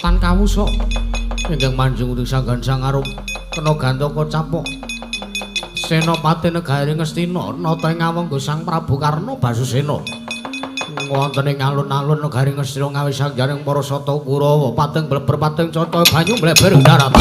Tan kawusa ingkang manjung uting sanggan sangarum kena gantaka capuk Senopati negari Ngastina nata ing ngawengga Sang Prabu Karna Basusena wonten ing alun-alun negari Ngastina ngawi sangjaring para sata Kurawa pating bleber pating cata banyu mleber daratan.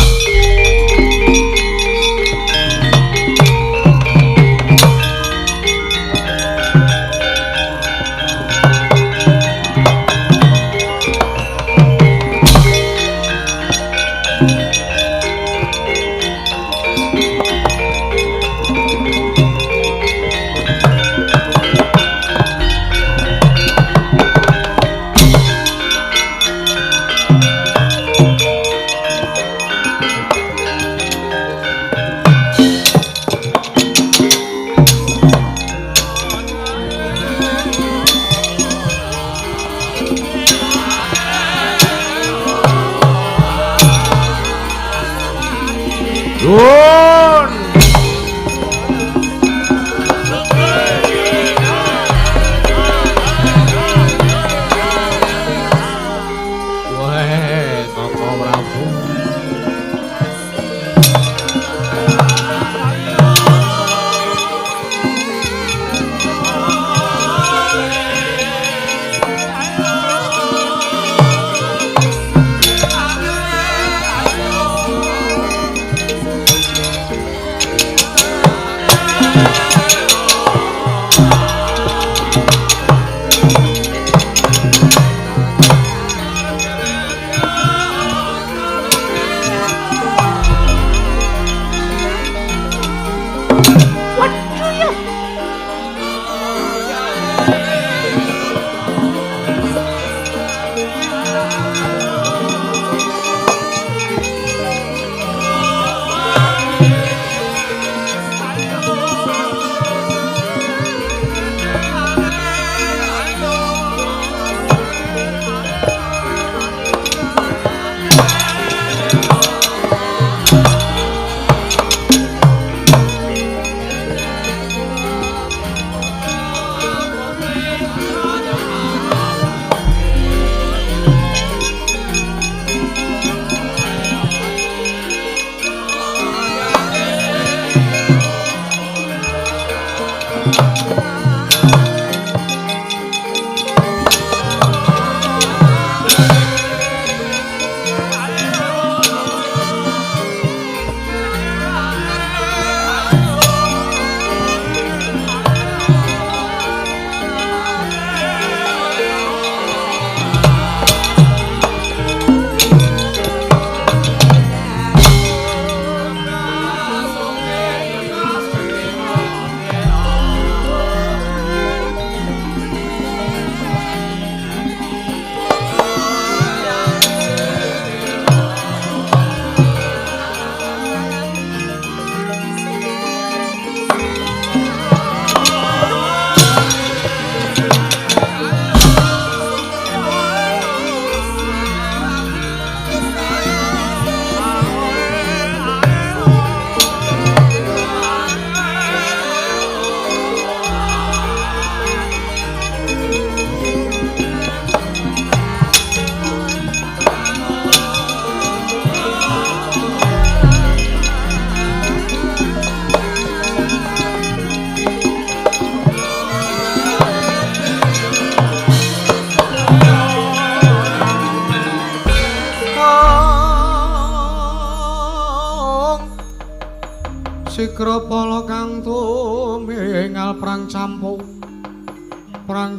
Sikrapala kang tumingal prang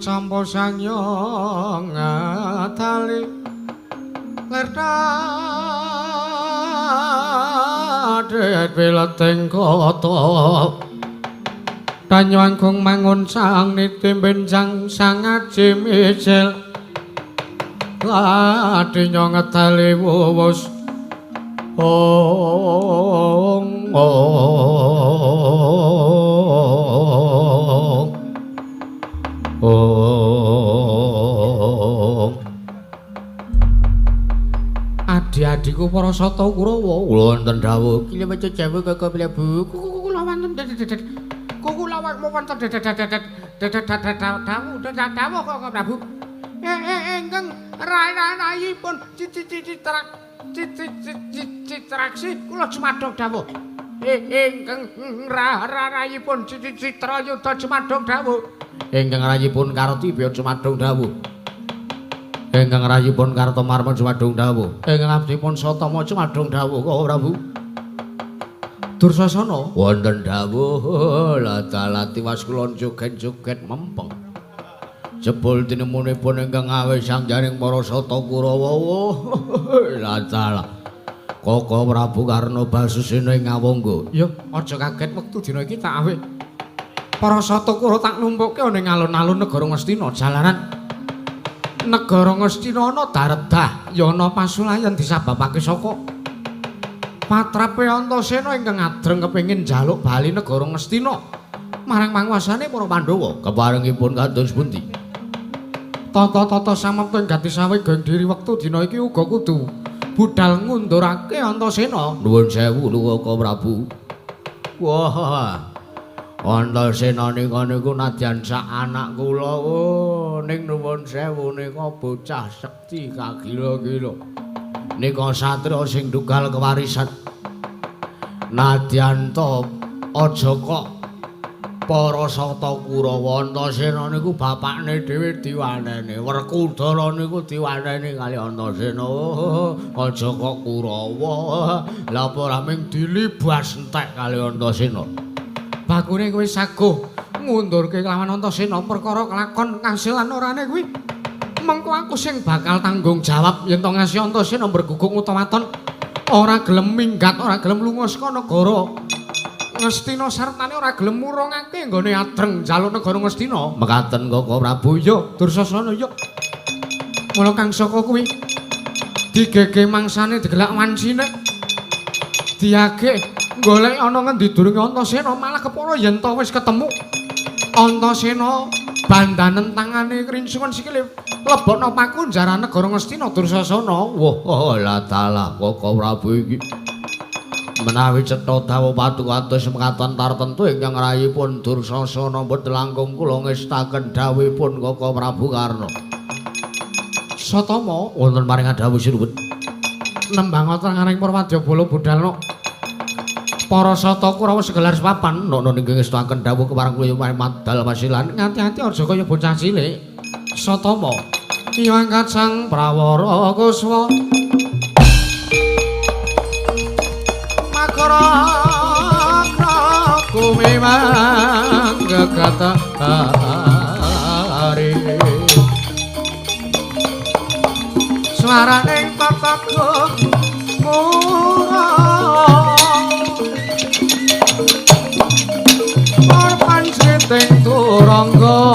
campo sanyong tali lertadet wileting kata tanyuanggung mangun sang niti benjang sang aji micil ladinya ngetali wuwus Adi-adiku para sata Kurawa wonten dawuh kile maca jawa kaka Prabu kula wonten kula wonten dawuh kaka Prabu ingkang rayipun citraksi kula Jumadong dawuh. Ingkang rayipun Citrayuda Jumadong dawuh. Ingkang rayipun Kartibya Jumadong dawuh. Ingkang rayipun Kartomarma Jumadong dawuh. Ingkang abdipun Satama Jumadong dawuh Kang Prabu. Dursasana wonten dawuh ladalati was kula joget-joget mempeng. Jebul tinemunipun ingkang aweh sangjaring para Sata Kurawa. Ladalah Koko Prabu Karna Basusena ing Ngawangga. Ya, aja kaget wektu dina iki tak aweh. Para Sata Kura tak numpukke ana ing alun-alun negara Ngastina. Jalaran negara Ngastina ana daredah, ya ana pasulayan disababake saka patrape Antasena ingkang adreng kepengin njaluk bali negara Ngastina marang panguwasane para Pandhawa. Keparengipun kados pundi? Tata-tata samapta ing Gatisawe gendhiri wektu dina iki uga kudu budal ngundurake Antasena. Nuwun sewu Kang Prabu. Wah. Antasena nika niku nadyan sak anak kula. Ning nuwun sewu nika bocah sekti kagila-gila. Nika satria sing dugal kewarisan. Nadyan to aja kok para Sata Kurawa Antasena niku bapakne dhewe diwaneni. Werkudara niku diwaneni kali Antasena. Aja kok Kurawa. Lah apa ora mung dilibas entek kali Antasena. Bakune kowe saguh ngundurke kelawan Antasena perkara kelakon kasilan orane kuwi. Mengko aku sing bakal tanggung jawab yen to ngasih Antasena berguguk utawaton ora gelem minggat, ora gelem lunga saka negara Ngastina sartane ora gelem murungake nggone adreng njaluk negara Ngastina. Mekaten kok Prabu ya, Dursasana ya. Mula kang saka kuwi digege mangsane digelak wansine. Diage golek ana ngendi durunge Antasena malah kepara yen to wis ketemu. Antasena bandanen tangane krincingan sikile lebokno paku njaran negara Ngastina Dursasana. Wah, ladalah kok Prabu iki. Menawi cetha dawuh patukados mekaten tartentu ingkang rayipun Dursasana boten langkung kula ngestaken dawuhipun Koko Prabu Karna. Satama wonten paring dawuh sinuwun. Nembang tenganing para wadyabala budalna para Sata Kurawa segelar papan nono nggih ngestaken dawuh kepareng kula maring madal masilan ngati-ati aja kaya bocah cilik. Satama iya kacang prawara kuswa aku memang gekatari suarane pataku murah korban siting turangga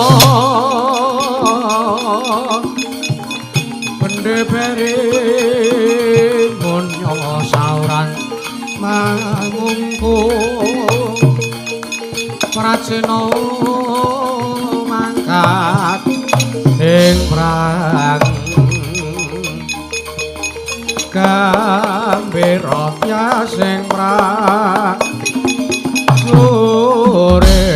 pendebere munyo sauran mangungku pracena mangkat ing prang gambira sing prang sore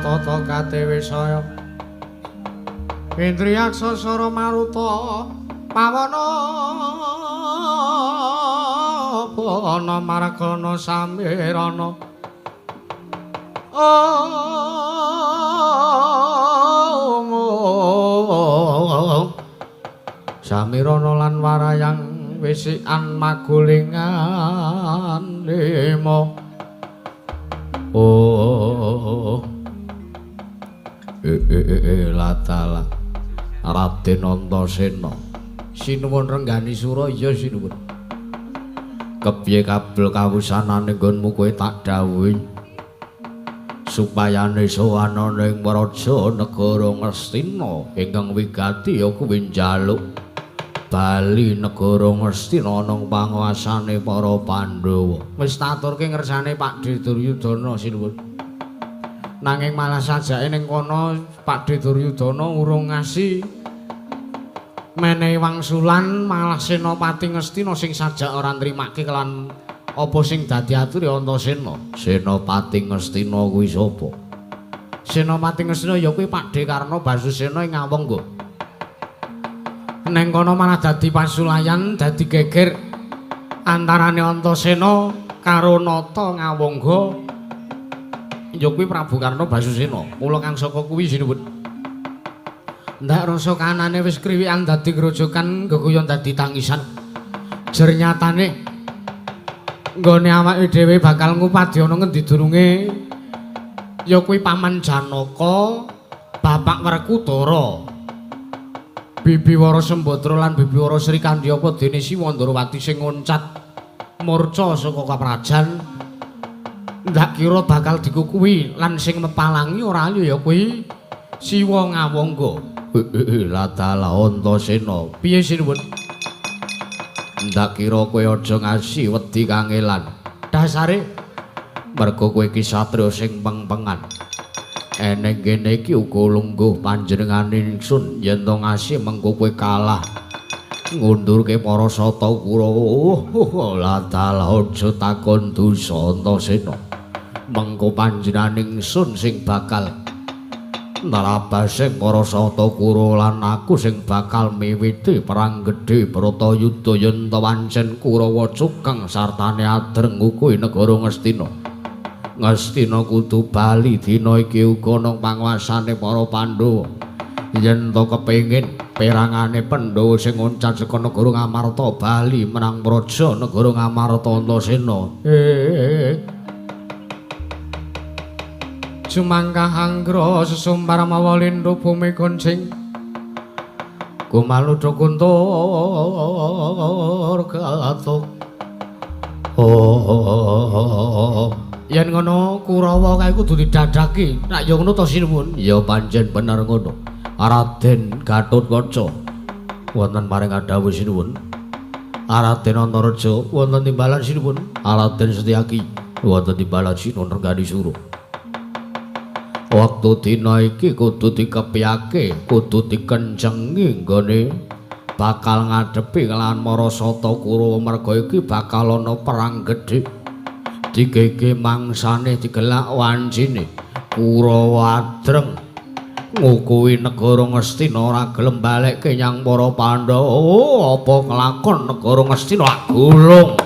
tata katiwisaya Indriyaksa sara maruta pawana ana margana samirana samirana lan warayang wisikan magulingan lima latala Raden Antasena sinuwun renggani sura iya sinuwun kepiye kabel kawusanane nggonmu kowe tak dawuhi supayane sowan ana ing praja negara Ngastina ingkang wigati ya kuwi njaluk bali negara Ngastina ana panguwasane para Pandhawa wis taturke ngersane Pak Duryudana sinuwun nanging malah sajake ning kono Pak Duryudana urung ngasi menehi wangsulan malah Senopati Ngastina sing sajak ora nrimake kelan apa sing dadi ature Antasena. Senopati Ngastina kuwi sapa? Senopati Ngastina ya kuwi Pakdhe Karna Basusena ing Ngawangga. Neng kono malah dadi pasulayan, dadi geger antarane Antasena karo Nata Ngawangga. Ya kuwi Prabu Karna Basusena. Mula kang saka kuwi sinuwun. Ndak rasa kanane wis kriwikan dadi grojokan geguyon dadi tangisan. Jer nyatane nggone awake dhewe bakal ngupadi ana ngendi durunge ya kuwi Paman Janaka, Bapak Werkudara, Bibi Wara Sembadra lan Bibi Wara Sri Kandyaka dene Siwandrawati sing ngoncat murca saka kaprajan. Ndak kira bakal dikukuhi lan sing mepalangi ora liya ya kuwi Siwa Ngawangga. Latala Antasena piye sinuwun ndak kira kowe aja ngasi wedi kangelan dasare mergo kowe iki satriya sing pengpengan eneng kene iki uga lungguh panjenengane ingsun yen to ngasi mengko kowe kalah ngundurke para sata Kurawa. Latala aja takon dosa Antasena mengko panjenengane ingsun sing bakal narabasing para sata Kurawa lan aku sing bakal miwiti perang gedhe Bratayuda yen ta pancen Kurawa cukeng sartane adreng kuwi negara Ngastina. Ngastina kudu bali dina iki uga nang panguwasane para Pandhawa. Yen ta kepengin perangane Pandhawa sing ngoncat saka negara Ngamarta bali menang praja negara Ngamarta Antasena. Sumangkah anggra sesumbar mawa lindhu bumi gonceng kumaluda kuntur katuk yen ngono Kurawa kae kudu didadaki nek ya ngono to sinuwun ya pancen bener ngono Raden Gatotkaca wonten paring adhawuh sinuwun Raden Antaraja wonten timbalan sinuwun Raden Setyaki wonten timbalan Sinuwun Renggani Sura. Waktu dina iki kudu dikepiyake, kudu dikencengi nggone bakal ngadepi kelawan Marasata Kurawa merga iki bakal ana perang gedhe. Digege mangsane digelak wancine Kurawa adreng ngukuhi negara Ngastina ora gelem balekke nyang para Pandhawa. Apa kelakon negara Ngastina gulung.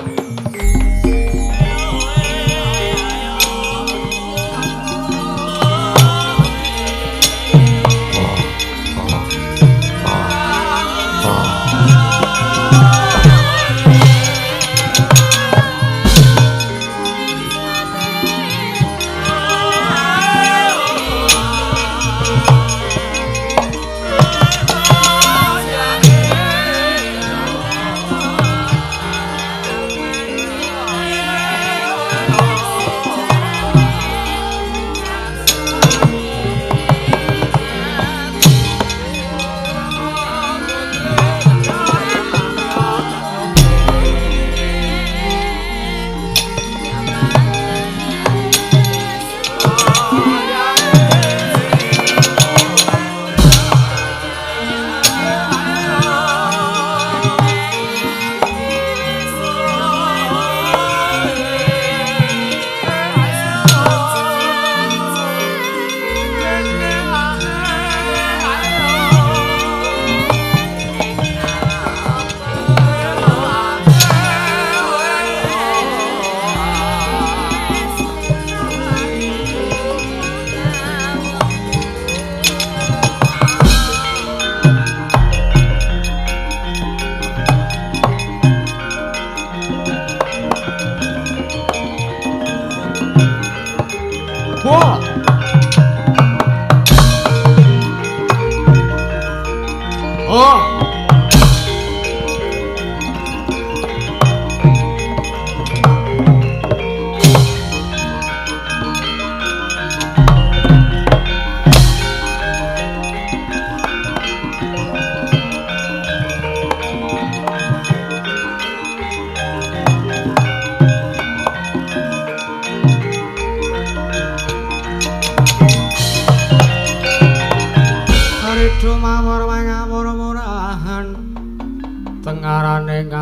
ing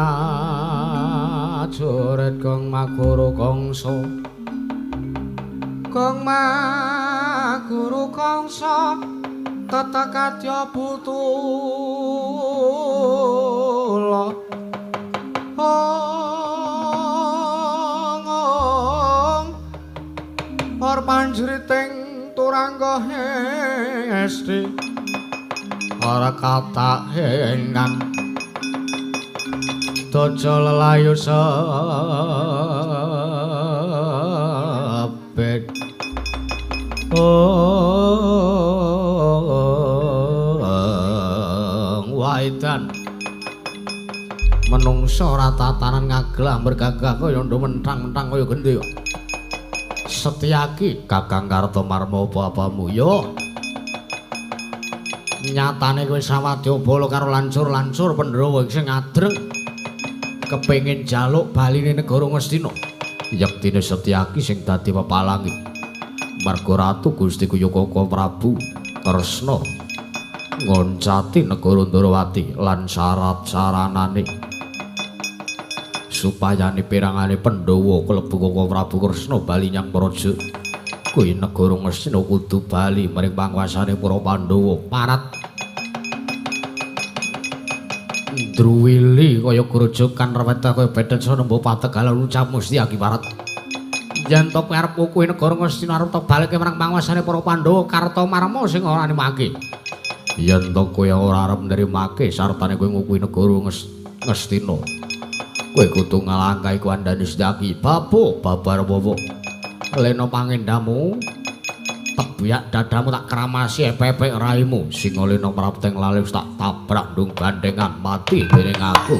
ajurit Gong Maguru Kangsa Gong Maguru Kangsa tetekadya butula Or panjriting turangga hesti ora kata hengan dojo lelayu sabet waidan menungso ora tatanan ngaglah bergagah kaya mentang-mentang kaya gendhe Setyaki Kakang Kartomarma bapamu yo nyatane kowe sawadyabala karo lancur-lancur Pandhawa sing adreng kepengin jaluk baline negara Ngastina yektine Setyaki sing dadi pepalangi marga Ratu Gusti Kuyukaka Prabu Kresna ngoncati negara Ndarawati lan syarat-saranane supayane pirangane Pandhawa klebu Kaka Prabu Kresna bali nyang praja kuwi negara Ngastina kudu bali maring panguwasane para Pandhawa parat Druwili kaya grojokan reweta kaya Bedasana nembo pategalan ucap Musti Aki parat yen to arep kuwi negara Ngastina arep balike marang panguwasane para Pandhawa Kartomarma sing ora nimake yen to kowe ora arep nrimake sartane kowe ngukuhi negara Ngastina kowe kudu ngalangkahi kandhane Setyaki babo babar wowo lena pangendamu tebiak dadamu tak kramasi pepek raimu Singalena prapteng lalis tak tabrak ndung gandengan mati dening aku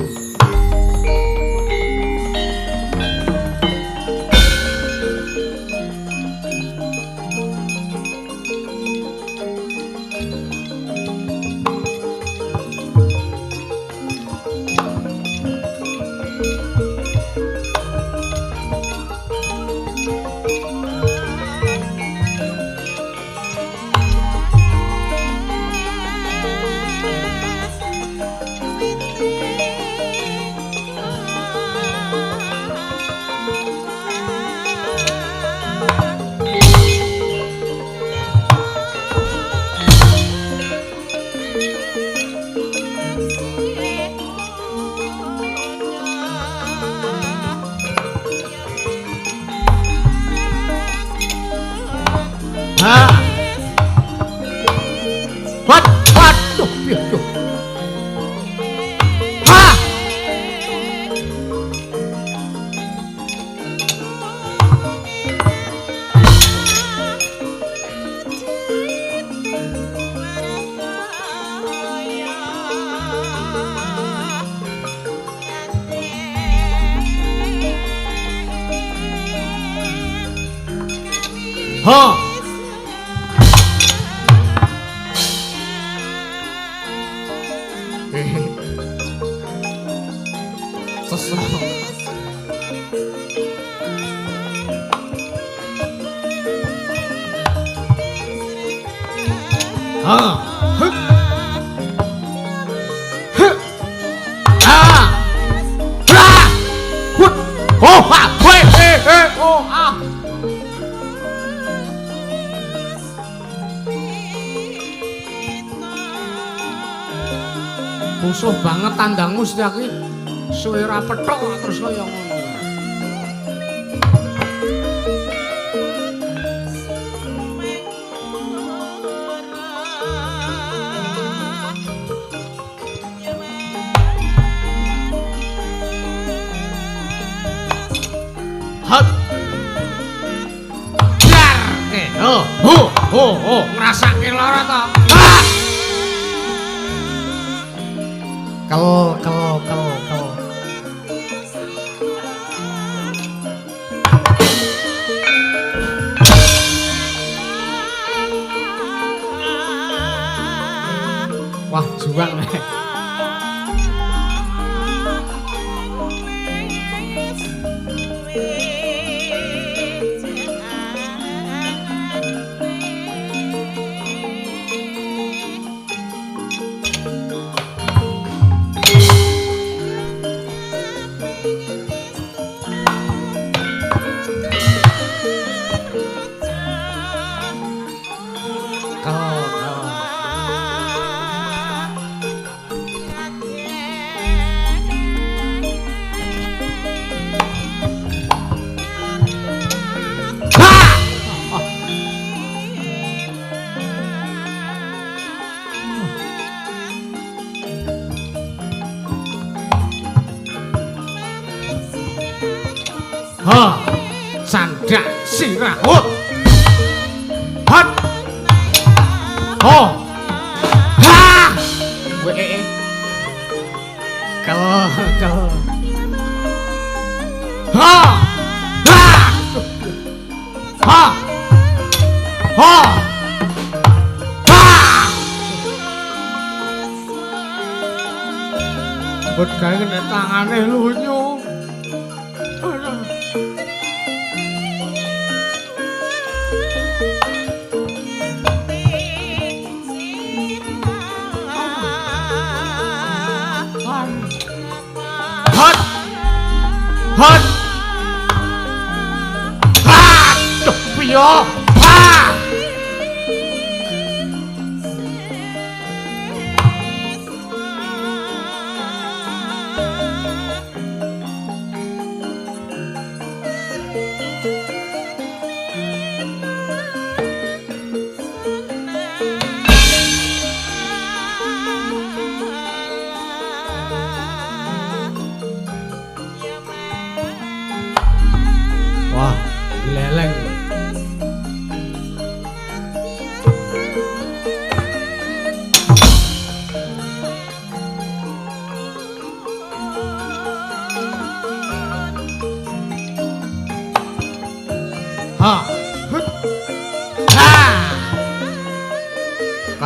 Ha! Musuh banget tandangmu Setyaki suwe ra petok terus kaya ngono. Hat. Dar. Ngrasake lara ta. Kel. Wah, juang nek. Ha candak sirahut hat ho ha wee kel ha ha ha bật cái tangane lunyu. Hot hot ha chụp piyo ha wah leleng ha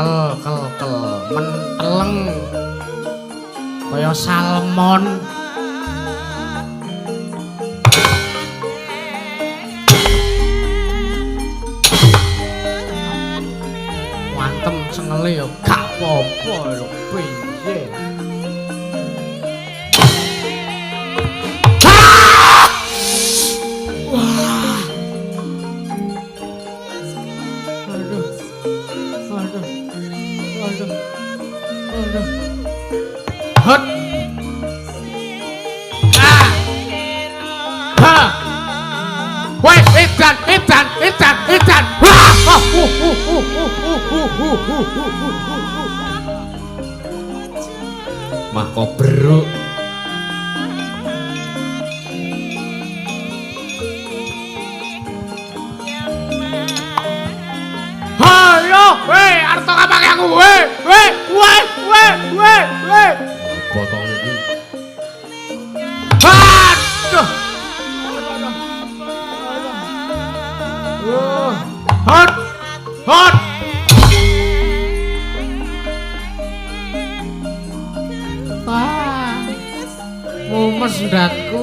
ha kel menteleng kaya salmon. Wantem cengele ya gak apa-apa lho piye. Wah. Aduh. Hot. Ha. Wes edan. Mah kobruk. Hayo, arep tok apake aku, potong iki. Aduh. Hot. Mumes ndatku.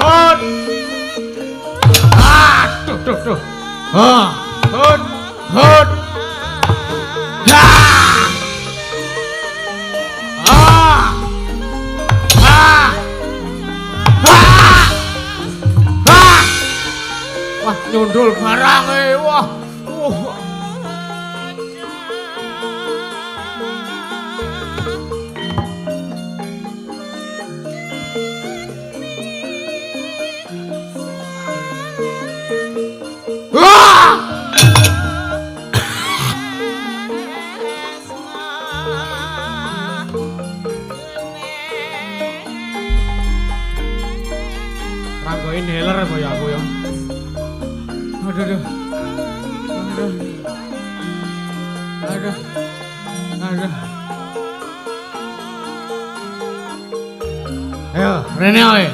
Hot. Hot. Tuh. Hot. Wah, nyundul barang wah. Ranggo inhaler kaya aku ya. Aduh. Ayo, rene ae.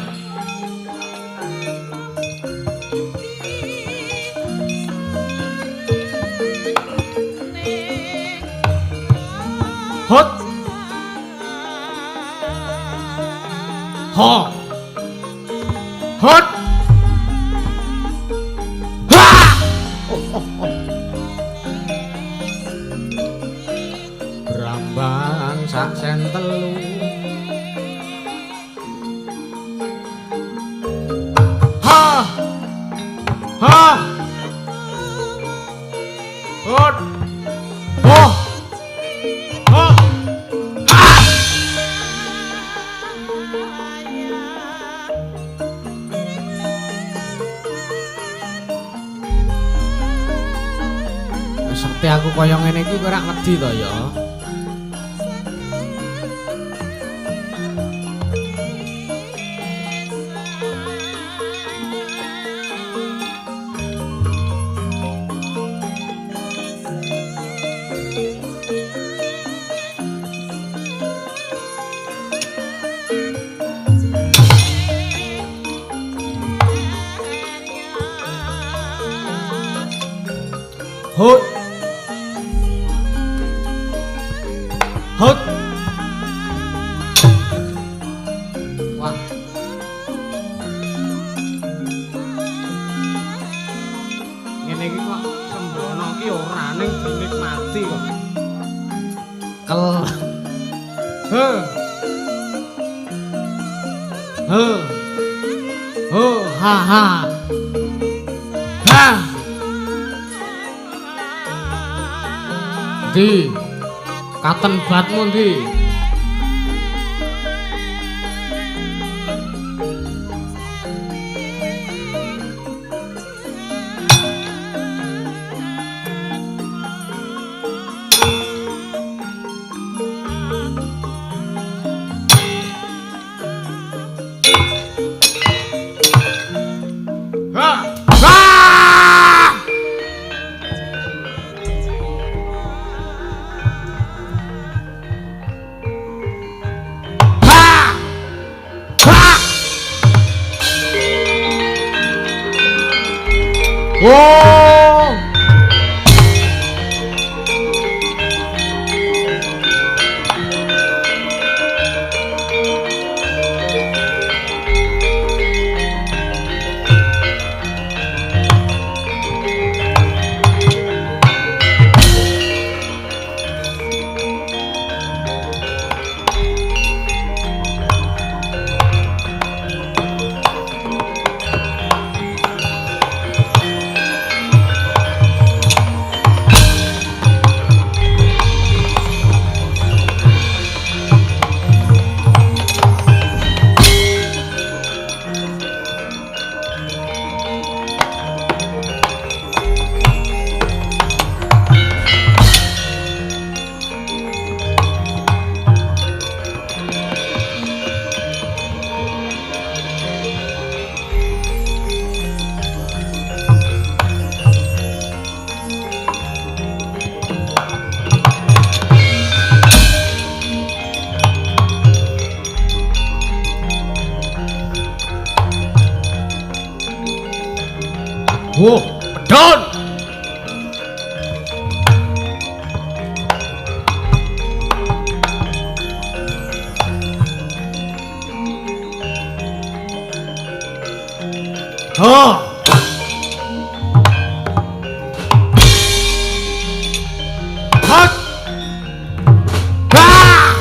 Hot. Ho. Hot. Brambang sak sen telu. Ha. Hot. Ho. Sekti aku kaya ngene iki kowe ora wedi to ya. Hut. Hut. Wah. Ngene iki kok sembrono iki ora ning dinikmati kok. Kel. He. He. Oh, ha ha. Ha. Di katen batmu ndi? Oh! Wah, pedon! Oh! Hot! Ah!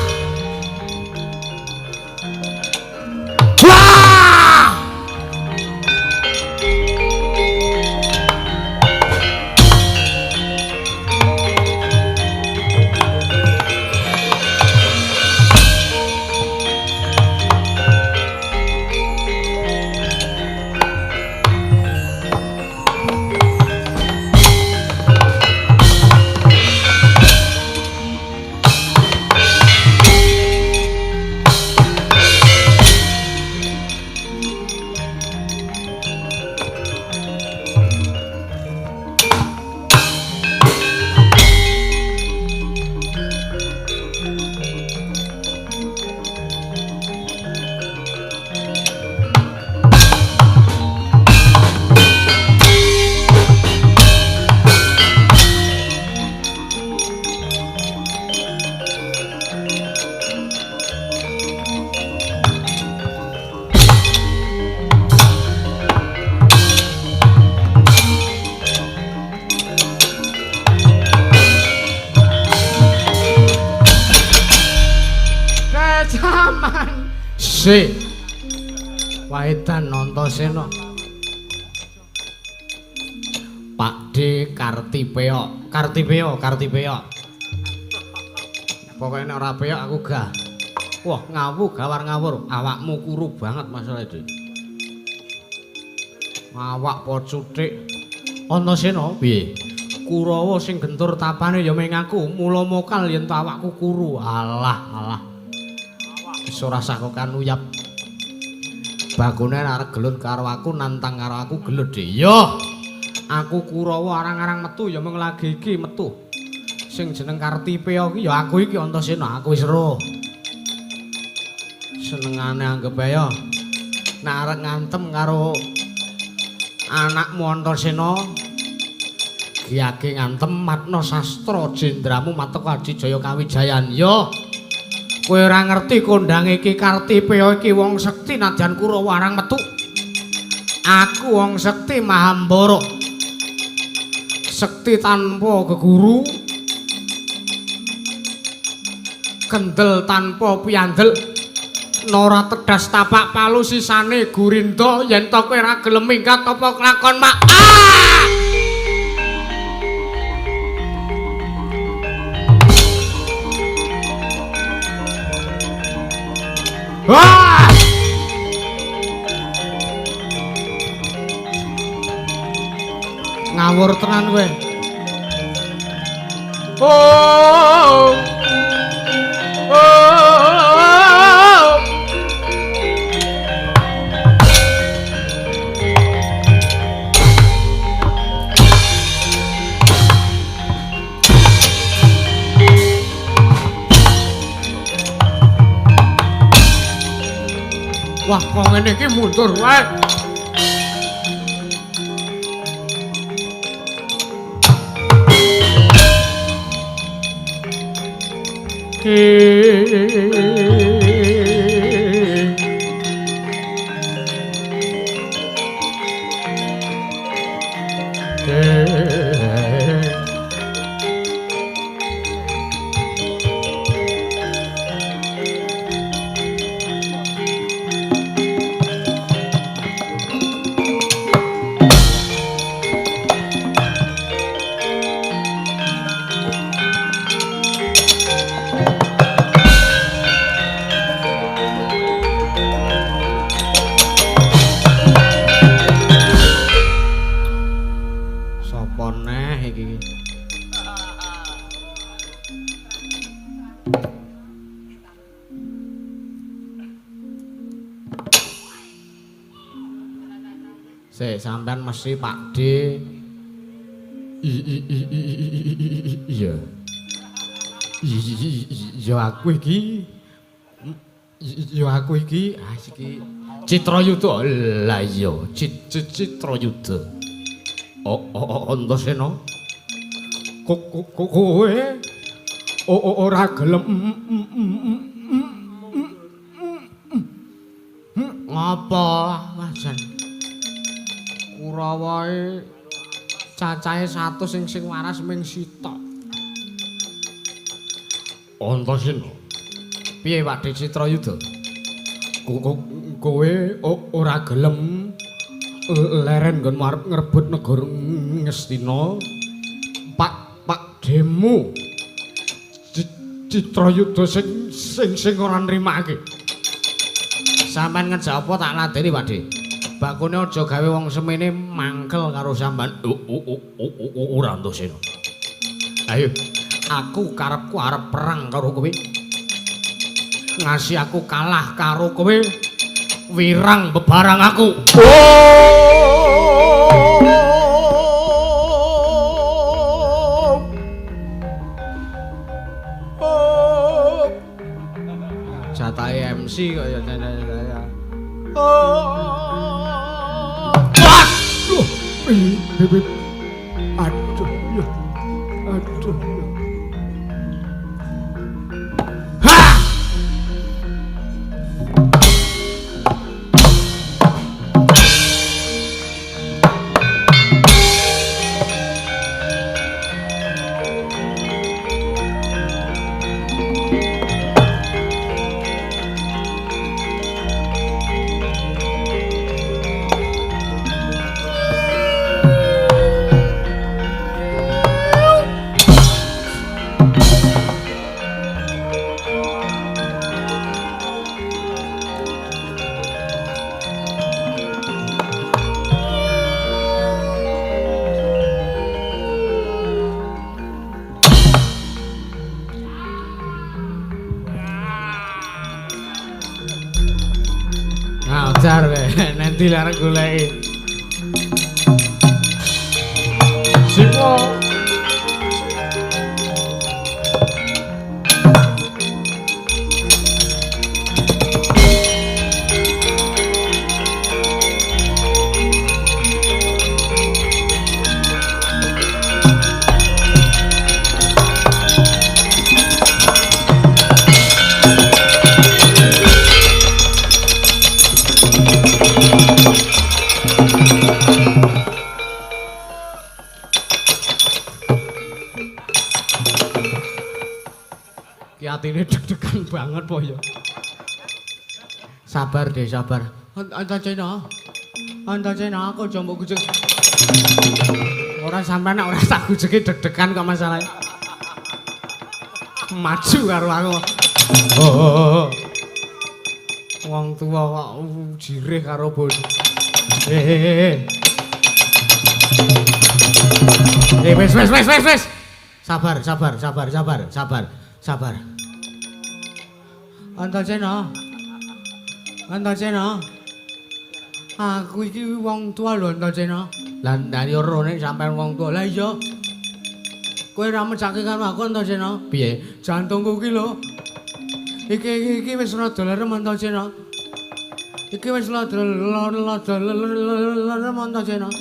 Sik. Waedan Antasena. Pakde Kartipeya. Pokoke nek ora peyak aku gah. Wah, gawar ngawur. Awakmu kuru banget masalah iki. Awak po cuthik. Antasena piye? Kurawa sing gentur tapane ya ming aku, mula mokal yen awakku kuru. Alah. Wis ora sah kok kanuyap. Bagone arek gelut karo aku nantang karo aku gelut dhe. Yo. Aku Kurawa arang-arang metu ya mung lagi iki metu. Sing jeneng Kartipeya iki ya aku iki Antasena, aku wis ero. Senengane anggap ae ya. Nek arek ngantem karo anakmu Antasena Gyage ngantem matna sastra jendramu Mateka Aji Jaya Kawijayan. Yo. Kowe ora ngerti kondang iki Kartipeya iki wong sekti nadyan Kurawa arang metu. Aku wong sekti Mahambara. Sekti tanpa geguru. Kendel tanpa piyandel. Nora tedas tapak palu sisane Gurinda yen to kowe ora gelem minggat apa kelakon mak. Wah! Ngawur tenan kowe. Oh! Wah, kok ngene iki mundur wae. Sampean mesti Pak D. Iya. Ya aku iki. Iki Citrayuda. Lah iya, Citrayuda. Antasena. Kowe ora gelem ngapa wajan Kurawae cacahe 100 sing waras ming sitok. Antasena. Piye Pakde Citrayuda? Kowe ora gelem leren nggonmu arep ngrebut negara Ngastina. Pak Demu Citrayuda sing ora nrimake. Sampeyan ngejak apa tak ladeni, Pakde? Bakune aja gawe wong semene mangkel karo sampean. Ora Antasena. Ayo, aku karepku arep perang karo kowe. Ngasih aku kalah karo kowe, wirang bebarang aku. Jatahe MC kok ya saya. Beb. Aduh ya. dasar kowe. Nanti larang goleki. Sipo. Atine deg-degan banget po ya. Sabar deh, sabar. Antasena. Antasena aku aja mbok gujeg. Ora sampean ora tak gujegi deg-degan kok masalah. Maju karo aku. Oh. Wong tuwa kok jirih karo bojo. Wes. Sabar. Antasena. Aku iki wong tua lho Antasena. Lah dari ora nek sampean wong tua. Lah iya. Kowe ra mecake karo aku Antasena. Piye? Jantungku iki lho. Iki wis rada lerem Antasena. Iki wis rada lerem Antasena.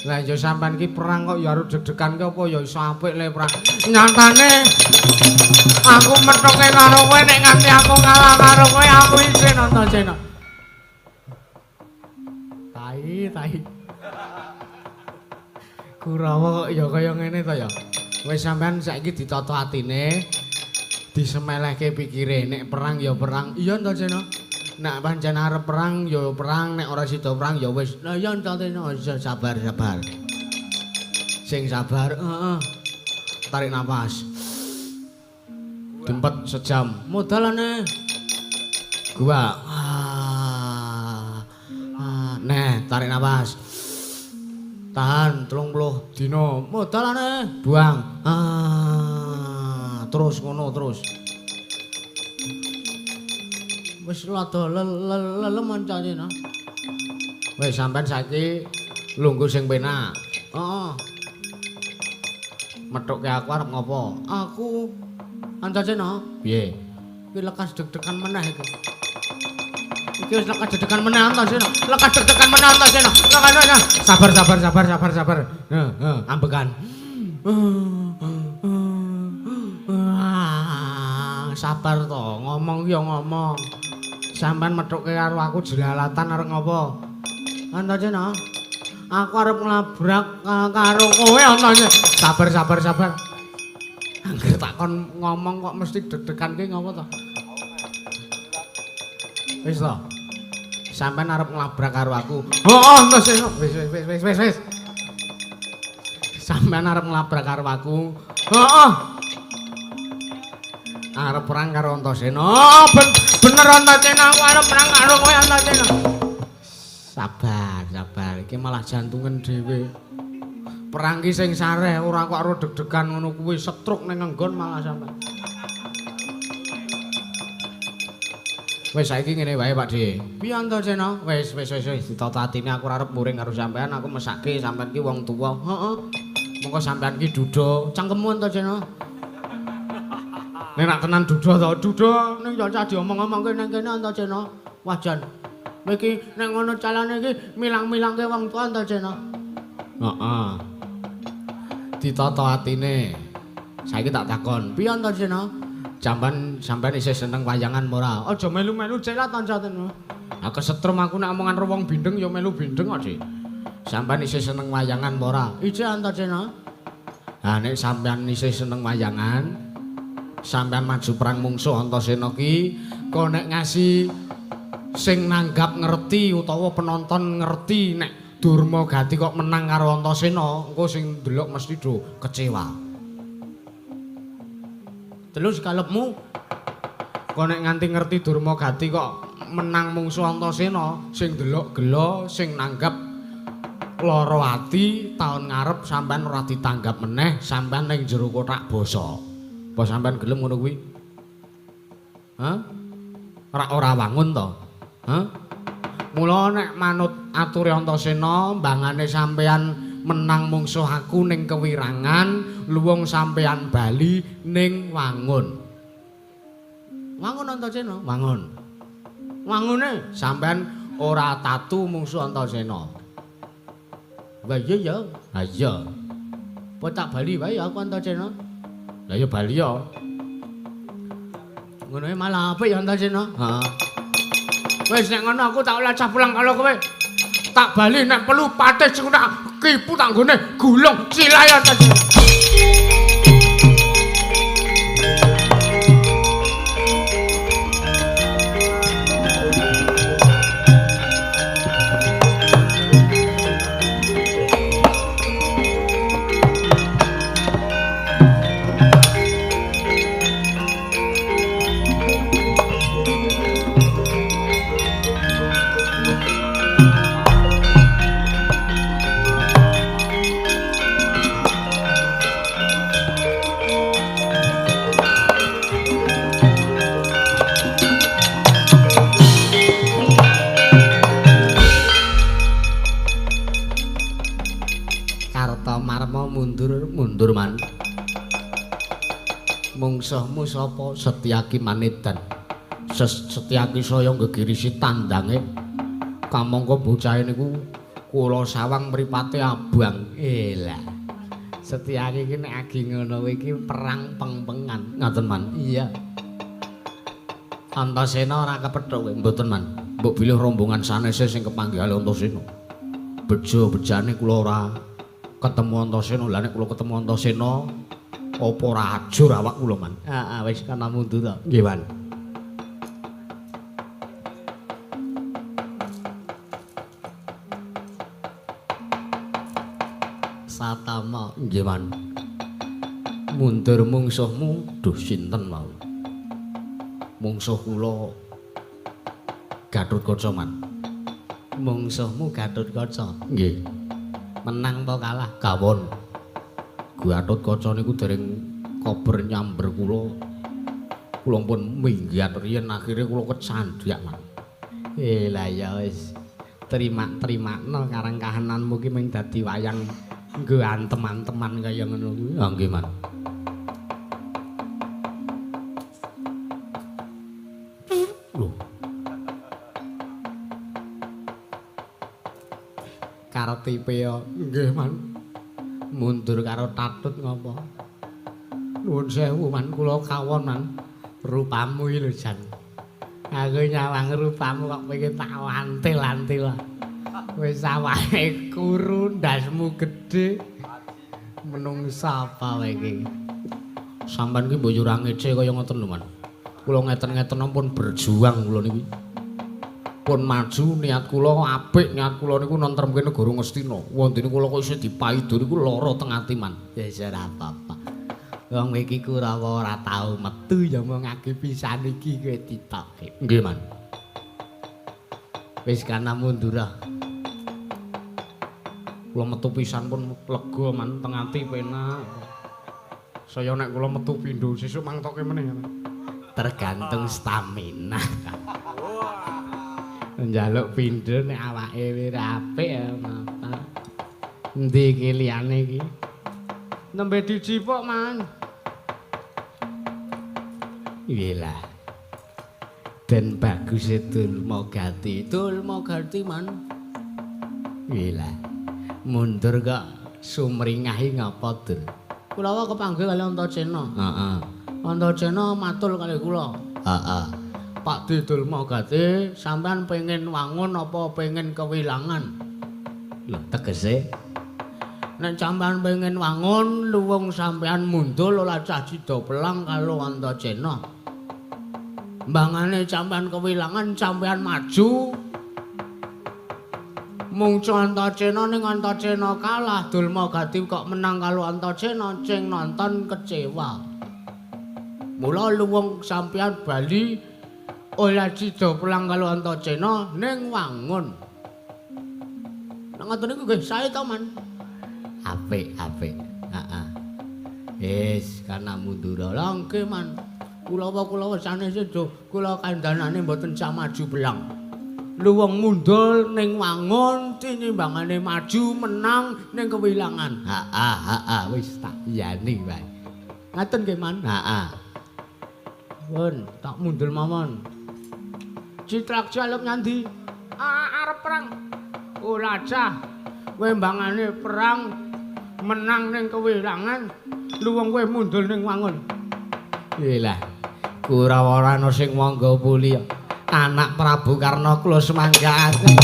Lah ya sampean ki perang kok ya arep deg-degan ki apa ya iso apik le perang. Nyatane aku methoke karo kowe nek nganti aku kalah karo kowe aku isin Antasena. Tai. Kurawa kok ya kaya ngene to ya. Wis sampean saiki ditata atine, disemelehke pikire nek perang ya perang. Iya Antasena. Nek pancen arep perang ya perang, nek ora sida perang ya wis. Lah ya Antasena sabar. Sing sabar, heeh. Tarik napas. Dempet sejam. Modalane. Gua. Nah, tarik napas. Tahan 30 dina. Modalane. Buang. Terus ngono terus. Wis rada lelem Antasena. Wis sampean saiki lungguh sing penak. Heeh. Methuke aku arep ngopo? Aku Antasena. Piye? Iki lekas deg-degan meneh iki. Iki wis lekas deg-degan meneh Antasena. Sabar. Ambekan. Sabar to, ngomong ya ngomong. Sampeyan methuke karo aku jelalatan arep ngopo? Antasena. Aku arep nglabrak karo kowe Antasena. Sabar. Angger takon ngomong kok mesti deg-degan ki ngopo to? Wis to. Sampeyan arep nglabrak karo aku. Heeh, Antasena. Wis. Sampeyan arep nglabrak karo aku. Heeh. Arep perang karo Antasena. Bener Antasena, aku arep perang karo kowe Antasena. Sabar. Iki malah jantungen dhewe. Perang ki sing sareh, ora kok ora deg-degan ngono kuwi, setruk ning nggon malah sampean. Wis saiki ngene wae Pakde. Piye Antasena? Wis ditata atine aku ora arep muring karo sampean, aku mesake sampean ki wong tuwa. Heeh. Monggo sampean ki duda, cangkemmu Antasena. Nek nak tenan duda to, duda ning ya cah diomong-omongke nang kene Antasena. Wajan. Iki nek ngono calane iki milang-milangke wong tuwa Antasena. Heeh. Ditata atine. Saiki tak takon, piye Antasena? Sampeyan isih seneng wayangan ora? Aja melu-melu cek lah Antasena. Ha kesetrum aku nek omongan karo wong bindeng ya melu bindeng kok, Dik. Sampeyan isih seneng wayangan ora? Isih Antasena. Ha nek sampeyan isih seneng wayangan, sampeyan maju perang mungsuh Antasena ki kok nek ngasih sing nanggap ngerti utawa penonton ngerti nek Durmagati kok menang karo Antasena, engko sing ndelok mesti do kecewa. Terus kalepmu kok nek nganti ngerti Durmagati kok menang mungsuh Antasena, sing ndelok gelo, sing nanggap lara ati, taun ngarep sampean ora ditanggap meneh, sampean ning jero kotak basa. Apa sampean gelem ngono kuwi? Hah? Ora wangun to? Hah? Mula nek manut ature Antasena mbangane sampeyan menang mungsuh aku ning kewirangan, luwung sampeyan bali ning wangun. Wangun Antasena, wangun. Wangune sampeyan ora tatu mungsuh Antasena. Wah iya ya. Ha iya. Apa tak bali wae aku Antasena? Lah ya bali ya. Ngono malah apik ya Antasena. Heeh. Wis nek ngono aku tak oleh pulang karo kowe. Tak bali nek perlu patih sing tak kipu tak nggone gulung cilayan ta. Mundur man. Mungsuhmu sapa? Setyaki Manedan. Setyaki saya gegirisi tandange. Kamangka bocahe niku kula sawang mripate abang. Elah. Setyaki iki nek agi ngono iki perang peng-pengan. Ngoten man. Iya. Antasena ora kepethuk kowe mboten man. Mbok bilih rombongan sanese sing kepanggih Antasena. Bejo-bejane kula ora ketemu Antasena. Lah nek kula ketemu Antasena apa ora ajur awak kula man. Heeh wis kana mundur to. Nggih man. Satama nggih man. Mundur mungsuhmu duh sinten mau. Mungsuh kula Gatotkaca man. Mungsuhmu Gatotkaca. Nggih. Menang apa kalah? Kawon. Gatotkaca niku dereng kober nyamber kula. Kula pun minggat riyen akhire kula kecandhak, Man. Lah ya wis. Terima-termakno karang kahananmu ki mung dadi wayang nggo antem-anteman kaya ngono kuwi. Ha nggih, Man. Kartipe ya nggih man mundur karo tatut ngopo nuwun sewu man kula kawon man rupamu iki lho jan aku nyawang rupamu kok pengen tak antil-antil wis awake kuru ndasmu gedhe menungsa apa wae iki sampean ki mbok yo ora ngece kaya ngoten lho man kula ngeten-ngeten pun berjuang kula niki pun maju niat kula apik niat kula niku nentremke negara Ngastina wondene kula kok isih dipaido niku lara teng ati man ya ora apa-apa wong iki Kurawa ora tau metu ya mung ngake pisan iki kowe ditokke nggih man wis kana mundur kula metu pisan pun lega man teng ati penak saya nek kula metu pindho sesuk mangtoke meneh tergantung stamina njaluk pindho nek awake wis apik ya mata. Endi iki liyane iki? Nembe dicipok, Man. Iyalah. Den bagus Dulmagati. Dulmagati, Man. Iyalah. Mundur kok sumringahi ngapa, Dur? Kulawa kepanggih kali Antasena. Heeh. Antasena matur kali kula. Heeh. Pak Dulmagati sampean pengen wangun apa pengen kewilangan? Lho tegese nek sampean pengen wangun luwung sampean mundul ora cah cida pelang karo Antasena. Mbangane sampean kewilangan sampean maju mungsu Antasena ning Antasena kalah Dulmagati kok menang karo Antasena sing nonton kecewa. Mula luwung sampean bali oleh cida pulang kalau Antasena ning wangun. Nek ngoten niku nggih sae to, Man. Apik. Heeh. Wis kana mundur. Lah nggih, Man. Kulawa sanese do kula kandhanane mboten sak maju belang. luwung mundul ning wangun tinimbangane maju menang ning kewilangan. Wis tak iyani wae. Ngaten nggih Man. Pun tak mundul mawon. Citrak jaluk nyandi. Arep perang. Ora cah. Kowe mbangane perang menang ning kewilangan, luwung kowe mundul ning wangun. Iyalah. Kurawa ana sing mangga puli. Anak Prabu Karna kula semanggaaken.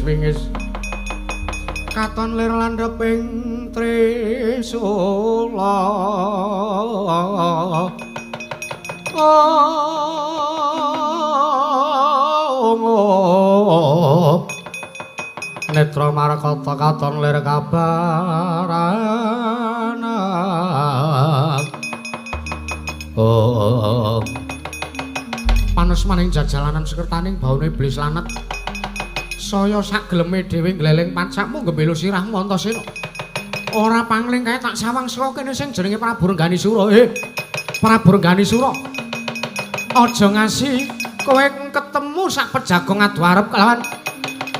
Wingis katon lir landheping Trisula netra marakata katon lir kabarana panes maning jajalanan sekertaning baune iblis lanat saya sak geleme dhewe gleleng pancakmu gembelo sirah Antasena. Ora pangling kae tak sawang saka kene sing jenenge Prabu Renggani Sura. Prabu Renggani Sura. Aja ngasi kowe ketemu sak pejagong adu arep kelawan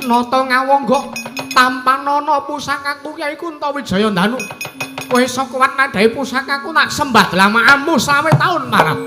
Nata Ngawangga tampanana pusakaku Kyai Kuntawijaya Ndanu. Kowe iso kuwat nadhahi pusakaku nak sembah dlamaamu sawe taun marang.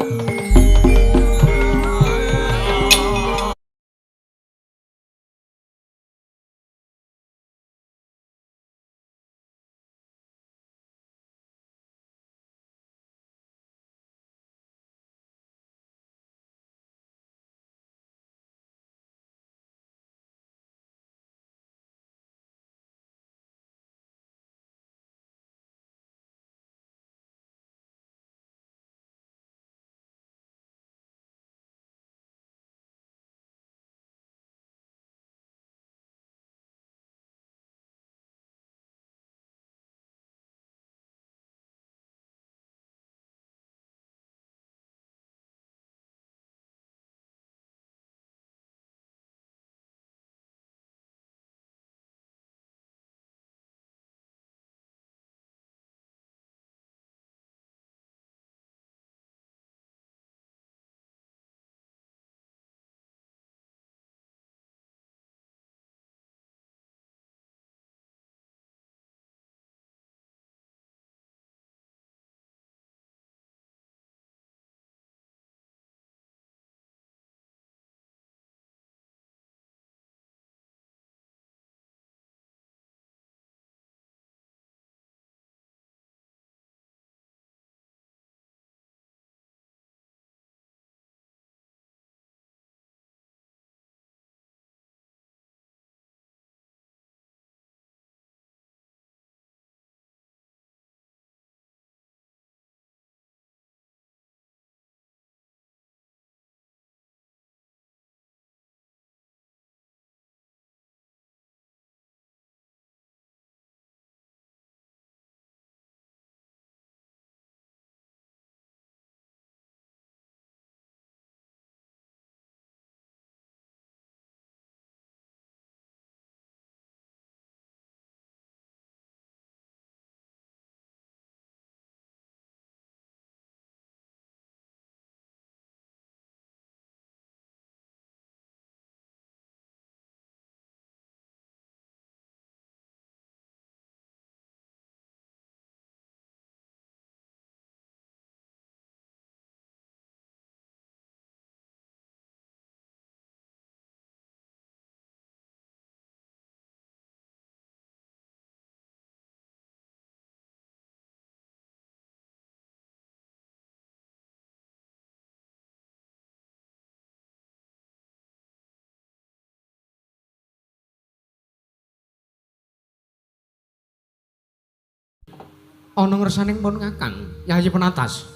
Ana ngersaning pun Kakang Yayi Penatas.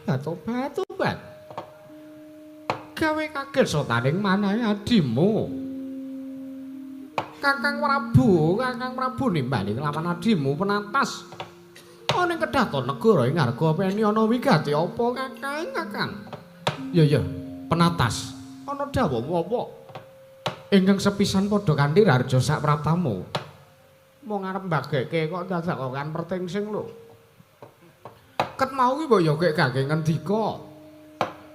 Tobat. Gawe kaget sotaning manahe adimu. Kakang Prabu nimbali kelawan adimu Penatas. Ana ing Kedhaton negara ing Hargapeni ana wigati apa Kakang? Ya, Penatas. Ana dawuh apa? Ingkang sepisan padha kanthi Rarja sak pratamu. Mung arep mbageke kok dadak kan pertingsing lho. Ket mau ki mbok ya kek kangge ngendika.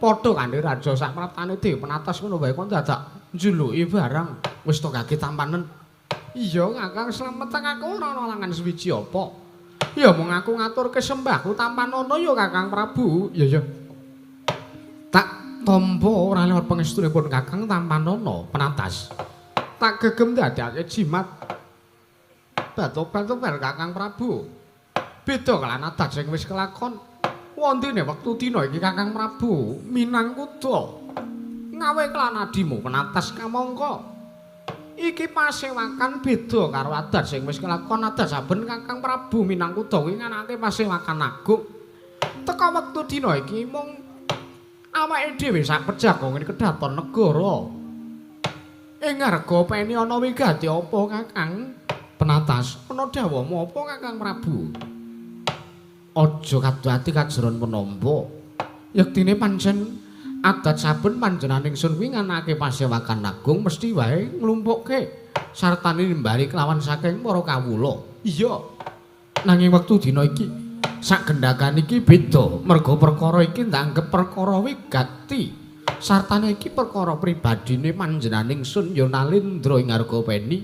Padha kanthi Rarja sak pratane Dewi Penatas ngono wae kok dadak njuluki barang. Wis to kaki tampanen. Iya, Kakang slameteng aku ora ana langan suwiji apa. Ya mung aku ngaturke sembahku tampanono ya Kakang Prabu. Ya. Tak tampa ora lewat pangestunipun Kakang Tampanono Penatas. Tak gegem dadake jimat batu-batu Kakang Prabu. Beda kelan adat sing wis kelakon. Wondene wektu dina iki Kakang Prabu minang kuda. Ngawe kelan adimu Penatas kamangka. Iki pasewakan beda karo adat sing wis kelakon. Adat saben Kakang Prabu minang kuda kuwi nganake pasewakan agung. Teka wektu dina iki mung awake dhewe sak pejagong ing Kedhaton negara. Ing Hargapeni ana wigati apa Kakang Penatas? Ana dawuh apa Kakang Prabu? Aja kaduati kajeron penampa. Yektine pancen adat saben panjenengan ingsun kuwi nganake pasewakan agung mesti wae nglumpukke sartane nimbali kelawan saking para kawula. Iya. Nanging wektu dina iki sak gendhakan iki beda, merga perkara iki ndanggep perkara wigati. Sartane iki perkara pribadine panjenengan ingsun ya Nalendra ing Hargapeni,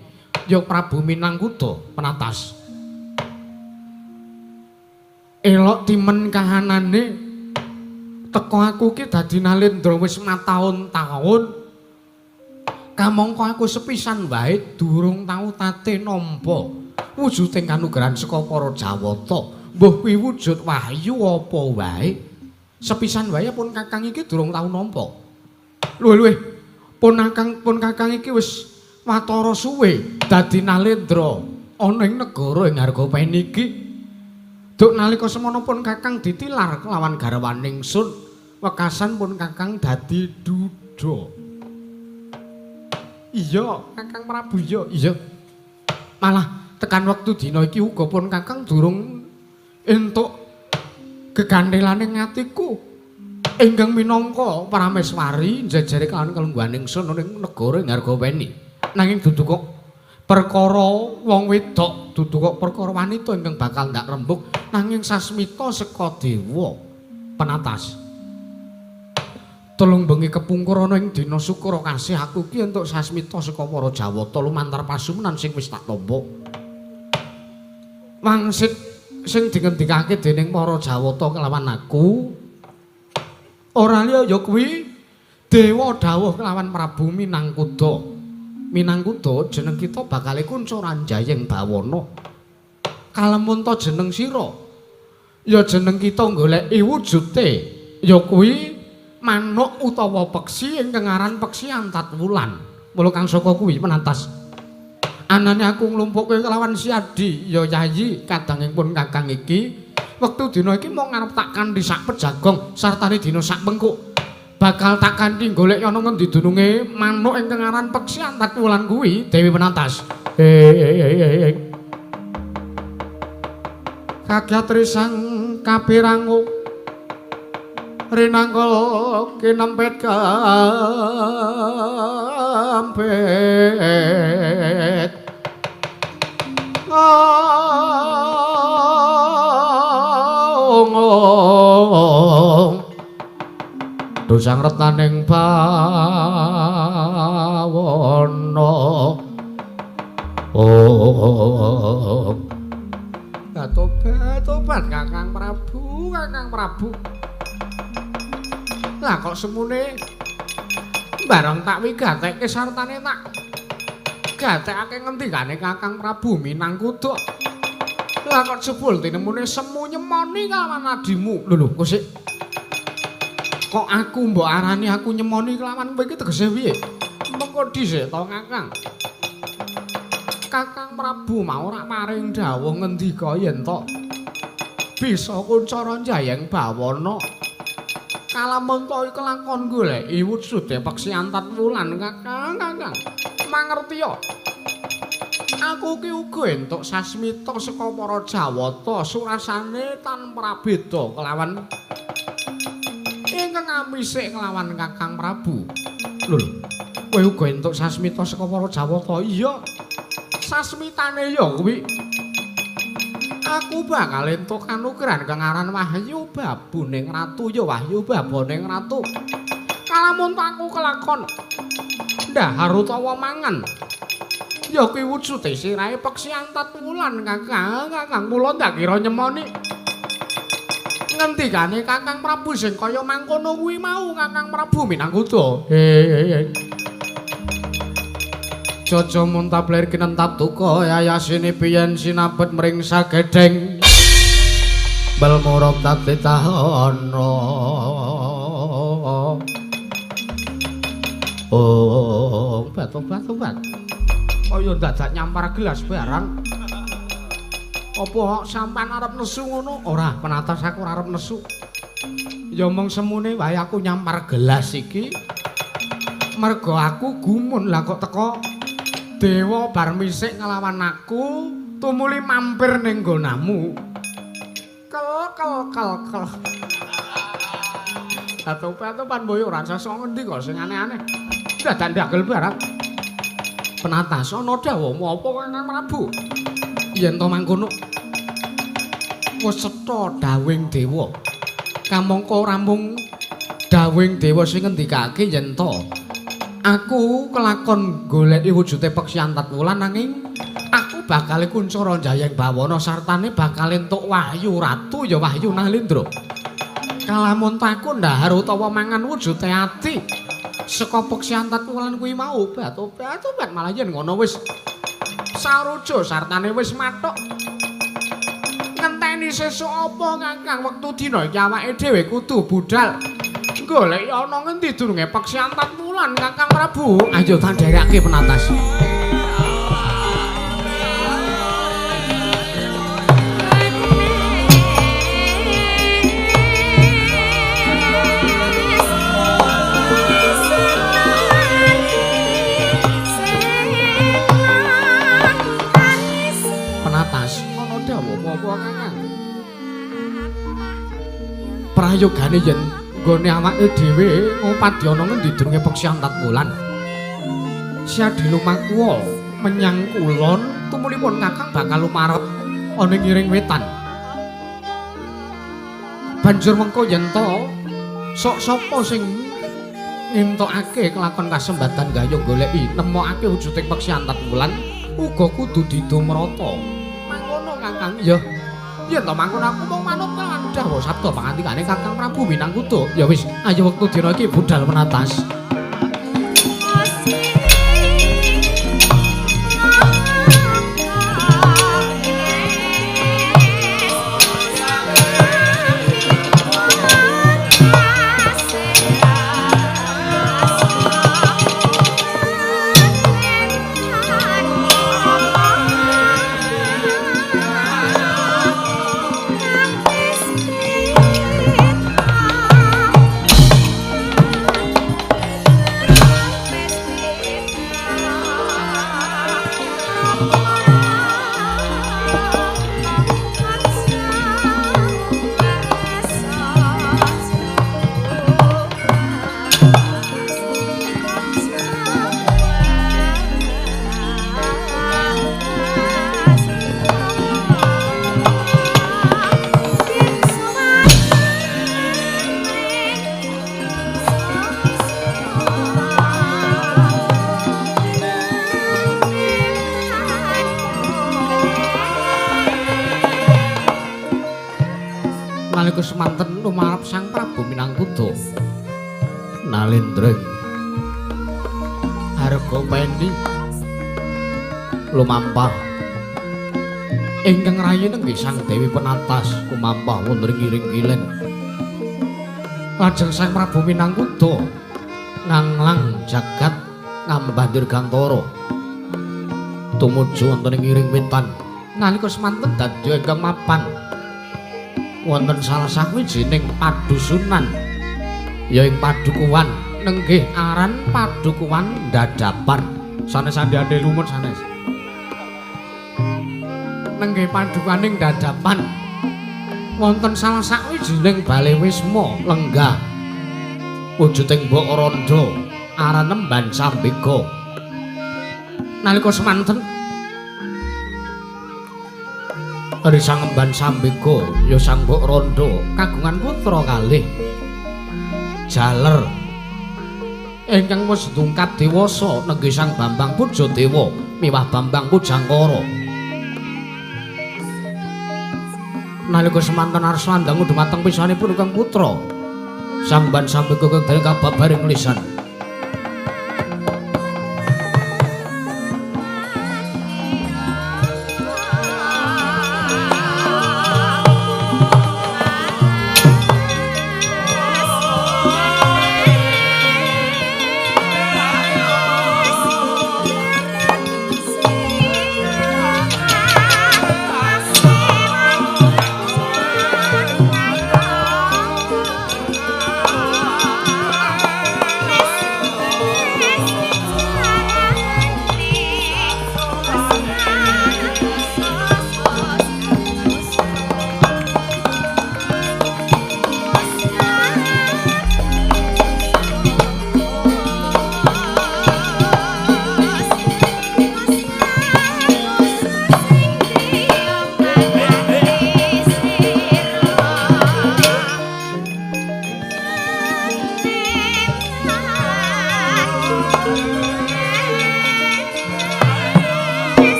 ya Prabu Minangkuda Penatas. Elok timen kahanane teko aku ki dadi Nalendra wis mataun-taun. Kamangka aku sepisan wae durung tau tate nampa wujuding kanugrahan saka para Jawata. Mbah kuwi wujud wahyu apa wae. Sepisan wae pun Kakang iki durung tau nampa. Lho, pun Kakang iki wis watara suwe dadi Nalendra ana ing negara ing Hargapeni iki. Duk nalika semana pun Kakang ditilar kelawan garwaning sun, wekasan pun Kakang dadi duda. Iya, Kakang Prabu iya. Malah tekan wektu dina iki uga pun Kakang durung entuk gegandhelane atiku ingkang minangka Prameswari njajare kalawan kalungguhaning sun ning negara ing Hargapeni. Nanging dudu kok perkara wong wedok, dudu kok perkara wanita ingkang bakal ndak rembug, nanging sasmita saka dewa Penatas. Tulung bengi kepungkur ana ing dina syukur kasih aku ki entuk sasmita saka para Jawata lumantar pasumenan sing wis tak tampa. Wangsit sing dingendikake dening para Jawata kelawan aku ora liya ya kuwi dewa dawuh kelawan Prabu Minangkuda. Minangkuda jeneng kita bakal kunca Ranjayeng Bawana. Kalemun ta jeneng sira ya jeneng kita goleki wujude ya kuwi manuk utawa peksi ingkang aran peksi antat wulan. Mula kang saka kuwi Penatas. Anane aku nglumpukke kelawan Siadi ya Yayi kadangipun Kakang iki wektu dina iki mung ngarep tak kanthi sak pejagong sartane dina sak pengkuk bakal tak kanthi golek ana ngendi dununge manuk ingkang aran peksi antat wulan kuwi Dewi Penatas. Kagyatri sang kapirangu rinangkul kinempet kampet ngong dosang retaning bawana tobat Kakang Prabu. Lah kok semune bareng tak wigatekke sartane tak gatekake ngendikane Kakang Prabu Minangkuda. Lah kok jebul tinemune semu nyemoni kelawan adimu. Lho kok sik kok aku mbok arani aku nyemoni kelawan kowe iki tegese piye? Mengko dhisik to Kakang. Kakang Prabu mau ora maring dawuh ngendika yen to bisa kunca Ranjayeng Bawana. Kalamun to kelakon goleki wujude peksi antat wulan Kakang. Mangerti ya? Aku ki uga entuk sasmita saka para Jawata surasane tanpa beda kelawan ingkang amisik kelawan Kakang Prabu. Lho, kowe uga entuk sasmita saka para Jawata? Iya. Sasmitane ya kuwi. Aku bakal entuk kanugrahan kang aran Wahyu Babuning Ratu ya Wahyu Baboning Ratu. Kalamun aku kelakon ndahar utawa mangan ya kuwi wujude sirahe peksi antat wulan Kakang kula ndak kira nyemoni ngendikane Kakang Prabu sing kaya mangkono kuwi mau Kakang Prabu Minangkuda. Jaja muntabler kinentat duka yayasine biyen sinabet mring sagedheng bal murab tatitahana. Oh, bat. Kaya dadak nyampar gelas barang. Apa sampean arep nesu ngono? Ora, penatas aku ora arep nesu. Ya mung semune wae aku nyampar gelas iki. Mergo aku gumun lah kok teko dewa bar misik nglawan aku tumuli mampir ning nggonamu. Kel. Atup-atupan boyo ora sasa ngendi kok sing aneh-aneh. Dadak ndagel barang. Penatas ana dawamu apa Kakang Prabu? Yen to mangkono wis cetha dawing dewa. Kamangka ora mung dawing dewa sing ngendikake yen to aku kelakon goleki wujude peksi antat wulan nanging aku bakal kuncara Jayeng Bawana sartane bakal entuk Wahyu Ratu ya Wahyu Nalindra. Kalamun aku ndahar utawa mangan wujude ati saka peksi antat wulan kuwi mau batu malah yen ngono wis saruja sartane wis mathuk. Ngenteni sesuk apa Kakang wektu dina iki awake dhewe kudu budal. Golek ana ngendi durunge peksi antat wulan Kakang Prabu? Ayo tandherekake penatas. Apa Kakang? Prayogane yen nggone awake dhewe ngopadyana ngendi durunge peksi antat wulan. Siadi lumaku menyang kulon tumulipun Kakang bakal lumarep ana ngiring wetan. Banjur mengko yen to sok sapa sing ngentokake kelakon kasembatan gayung goleki nemokake wujuding peksi antat wulan uga kudu didumrata. Kakang ya yen to mangkon aku mung manut kelawan dawuh sabda pangantikane Kakang Prabu Minangkuda. Ya wis ayo wektu dina iki budal penatas. nalika semanten lumarep Sang Prabu Minangkuda Nalindra harga peni lumampah ingkang rayi nenggih Sang Dewi Penatas lumampah wonten ngiring kilen lajeng Sang Prabu Minangkuda nganglang jagat ngambandir gantara tumuju wonten ngiring wintan nalika semanten dadi ingkang mapan wonten salah sawijining padusunan ya ing padukuwan nenggih aran padukuwan Dadapan sanes sandhane lumut sanes nggih padukaning dadapan wonten salah sawijining bale wisma lenggah wujuding Mbok Randha Aranemban Sambega. Nalika semanten Ri Sang Emban Sambega ya Sang Mbok Randha kagungan putra kalih jaler ingkang wis dungkap dewasa nenggih Sang Bambang Pujadewa miwah Bambang Pujangkara. Nalika semanten arsa ndangu dumateng pisanipun kang putra Sang Emban Sambega kang dereng kababaring lisan.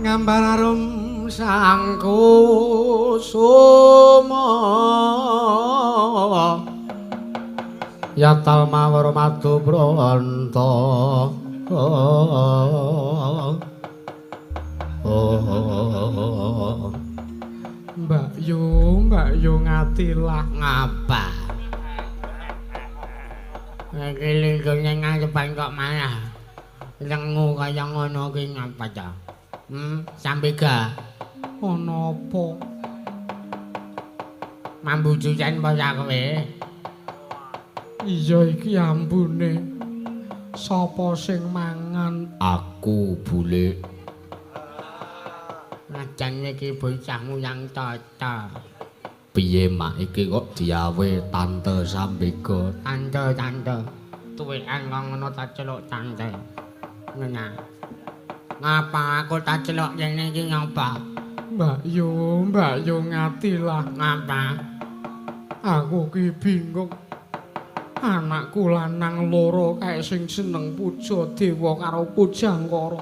Gambar arum sang kusuma yatal mawar madu branta Mbak Yu ngatilah ngapa ngeling-eling ngadepan kok malah lengu kaya ngono ki ngapa ta? Sambega. Ono apa? Mambu jujan apa kowe? Iya iki ambune. Sapa sing mangan? Aku, Bule. Najan iki bocahmu yang tata. Piye mak iki kok diawe Tante Sambega? Tante. Tuwekan kok ngono tak celuk tante. Ngene. Ngapa aku tak celuk kene iki ngapa? Mbak Yu ngatilah. Ngapa? Aku ki bingung. Anakku lanang loro kae sing seneng Pujadewa karo Pujangkara.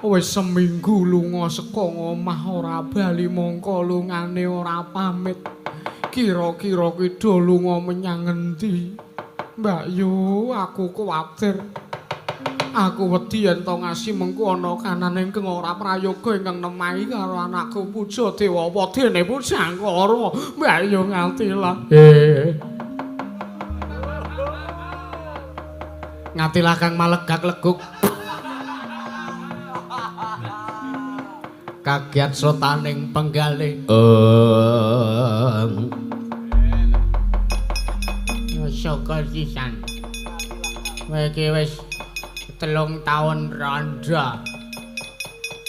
Wis seminggu lunga saka omah ora bali mongko lungane ora pamit. Kira-kira ki do lunga menyang endi? Mbak Yu, aku kuwatir. Aku wedi yen to ngasi mengko ana kanan ingkang ora prayoga ingkang nemahi karo anakku Pujadewa apa dene Pujangkara. Mbak Yu ngatilah. Ngatilah kang malegak leguk. Kagiat sotaning penggalih. Syukur sisan. Kowe iki wis 3 taun randha.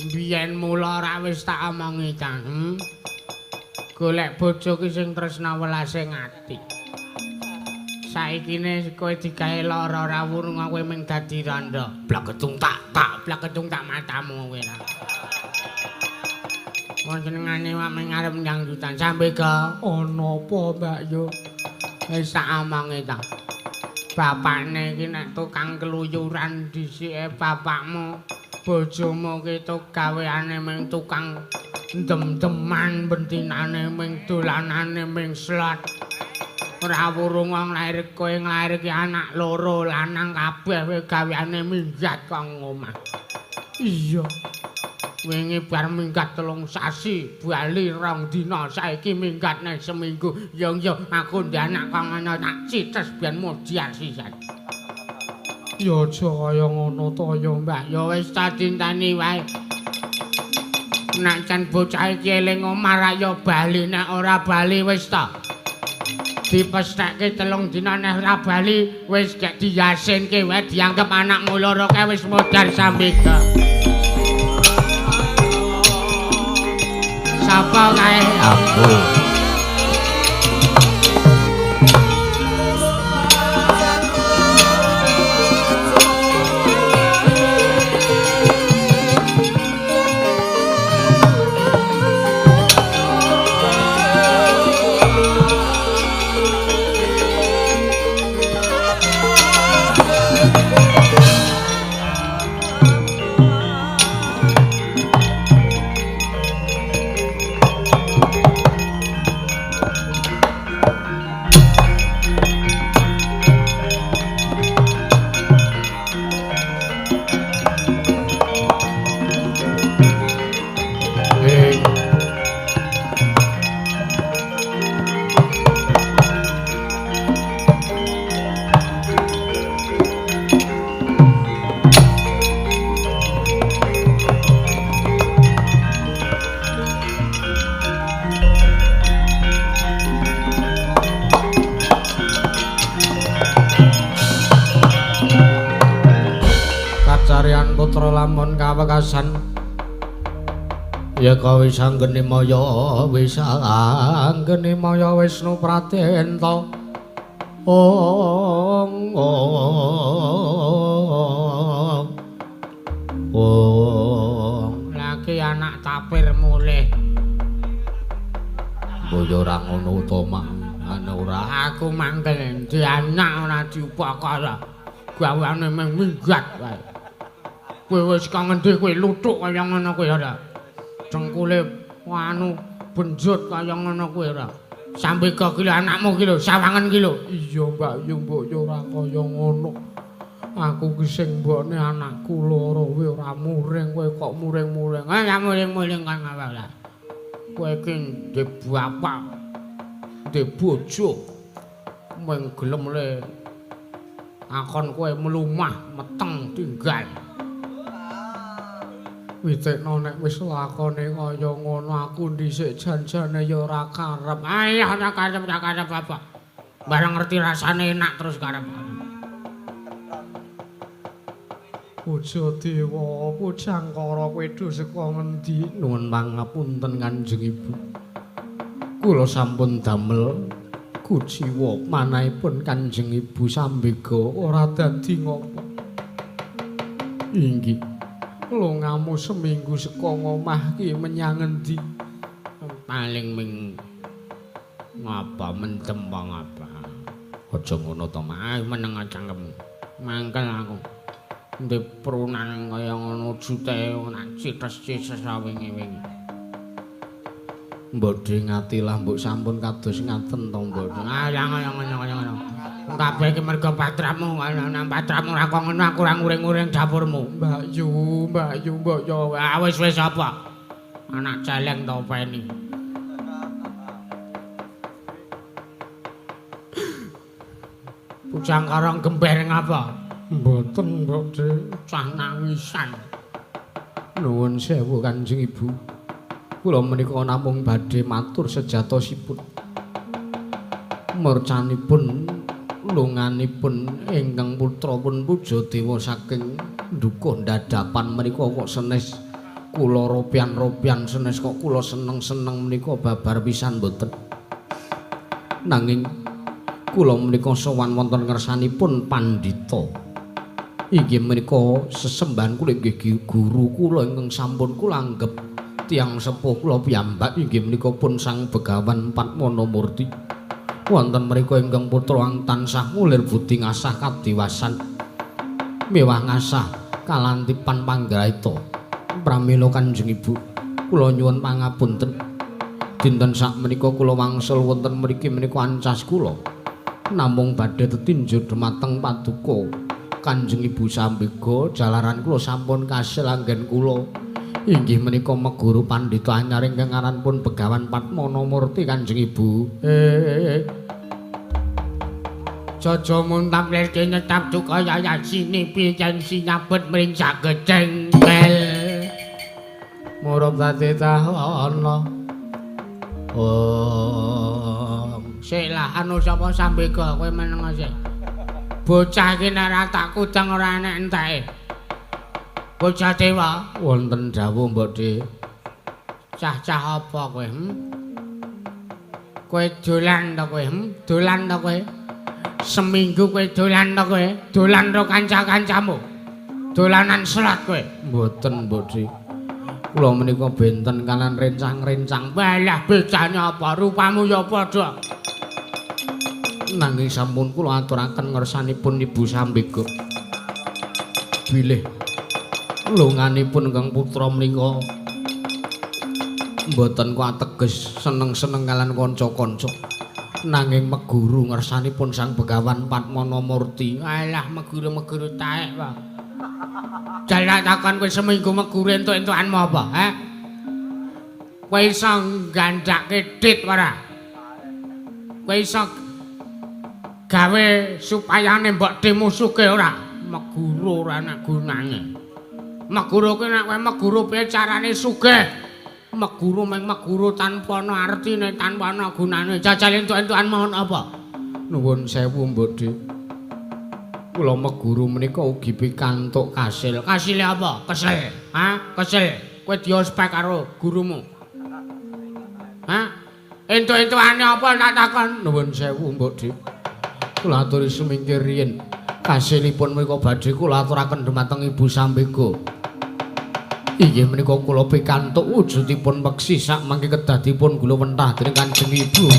Biyen mula ora wis tak omongi ta. Golek bojo ki sing tresna welase ngati. Saikine kowe digawe lara ora wurung kowe mung dadi randha. Blaketung tak matamu kowe ra. Panjenengane wae ngarep nyangdutan Sambega. Ana apa, Mbak Yu? Wis tak omongi ta. Bapakne iki nek tukang keluyuran dhisike bapakmu, bojomu ki gaweane mung tukang dem-deman, bentinane mung dolanane mung slot. Ora wurung wong lair kowe nglairke anak loro lanang kabeh gaweane minggat kang omah. Iya. wingi bar minggat 3 sasi bali 2 dina saiki minggat nek seminggu yo aku ndek anak kok ngono tak cites ben mudiar sisan ya aja kaya ngono to ya Mbak ya wis tak cintani wae nek can bocah iki eling omah ya bali nek ora bali wis ta dipestekke 3 dina nek ora bali wis gek diyasinke wae dianggep anakmu loro kae wis modar sambega sapa kae aku putra lamun kawekasan ya kawi sanggene maya Wisnu Pratenta laki anak tapir mulih boyo ora ngono utama ora aku mangkel endi anak ora diupakara gawane minggat wae kowe wis kangen kowe luthuk kaya ngono kowe ora. Cengkule anu benjut kaya ngono kowe ora. Sambega ki anakmu ki lho, sawangen ki lho. Iya, Mbak Yu, mbok yo ora kaya ngono. Aku ki sing mbokne anakku loro kowe ora muring, kowe kok muring-muring. Ya muring-muring kan apa ora. Kowe ki ndek bapak, ndek bojo. Mung gelem le akon kowe mlumah meteng tinggal. Witekno nek wis lakone kaya ngono aku dhisik janjane ya ora karep. Ayo ora karep Bapak. Barang ngerti rasane enak terus karep. Puja Dewa, pujangkara kowe do saka ngendi? Nuwun pangapunten Kanjeng Ibu. Kula sampun damel kuciwa manahipun Kanjeng Ibu sambega ora dadi ngopo. Inggih. Lungamu seminggu saka omah ki menyang endi? Paling ming ngapa mendem bang apa? Aja ngono to, Mas. Meneng cangkem. Mangkel aku. Ndek prunan kaya ngono jute nak cites-cites wingi-wingi. Mbok ngatilah mbok sampun kados ngaten to, Mbok. Ayang. Kabeh iki mergo patramu, nang patramu ora kok ngono aku ora nguring-nguring dapurmu. Mbak Yu, mbok yo wis apa? Anak celeng to openi. Pujang karang gember ngapa? Mboten, Mbok De, cah nangisan. Nuwun sewu Kanjeng Ibu. Kula menika namung badhe matur sejatosipun. Mercanipun lunganipun ingkang putra pun puja dewa saking ndukuh dadapan menika kok senes kula ropian-ropian senes kok kula seneng-seneng menika babar pisan mboten. Nanging kula menika sowan wonten ngersanipun pandhita. Inggih menika sesembahan kula inggih guru kula ingkang sampun kula anggep tiyang sepuh kula piyambak inggih menika pun Sang Begawan Padmanamurti. Wonten mriku ingkang putra tansah ngulir budi ngasah kadiwasan mewah ngasah kalantipan panggraita pramila Kanjeng Ibu kula nyuwun pangapunten dinten sakmenika kula wangsul wonten mriki menika ancas kula namung badhe tetinju dhumateng paduka Kanjeng Ibu Sambega jalaran kula sampun kasil anggen kula Inggih menika meguru pandhita anyar ingkang aranipun Begawan Padmanamurti Kanjeng Ibu. Jaja muntap lelke nyetap cukaya yasini pijen sinyabet mring saged cengkel. Murup dadi tahana. Sik lah anu sapa Sambega kowe meneng sik. Bocah iki nek ora tak kudang ora enek enteke. Bocah dewa wonten dawuh Mbok De. Cah-cah apa kowe? Kowe dolan to kowe? Dolan to kowe? Seminggu kowe dolan to kowe? Dolan karo kanca-kancamu. Dolanan slot kowe? Mboten, Mbok De. Kula menika benten kanan rencang-rencang. Balah bedane apa? Rupamu ya padha. Nanging sampun kula aturaken ngersanipun Ibu Sambega. Bilih lunganipun Kang Putra menika mboten kok ateges seneng-seneng kalan kanca-kanca. Nanging meguru ngersanipun Sang Begawan Padmanamurti. Alah meguru-meguru taek wae. Jalah takon kowe seminggu meguru entuk-entukanmu apa, he? Kowe iso gandhake dit ora? Kowe iso gawe supayane mbok demo sugih ora? Meguru ora ana gunane. Meguru kuwi nek kowe meguru piye carane sugih? Meguru mung meguru tanpa ana artine, tanpa ana gunane. Jajal entuk-entukan mawon apa? Nuwun sewu, Mbok De. Kula meguru menika ugi pikantuk kasil. Kasile apa? Kesel. Ha? Kesel. Kowe diospek karo gurumu. Ha? Entuk-entukane apa tak takon? Nuwun sewu, Mbok De. Kula aturi sumingkir riyin. Kasilipun menika badhe kula aturaken dhumateng Ibu Sambega. Inggih menika kula pikantuk wujudipun peksi sak mangke kedadipun gula wentah dening Kanjeng Ibu.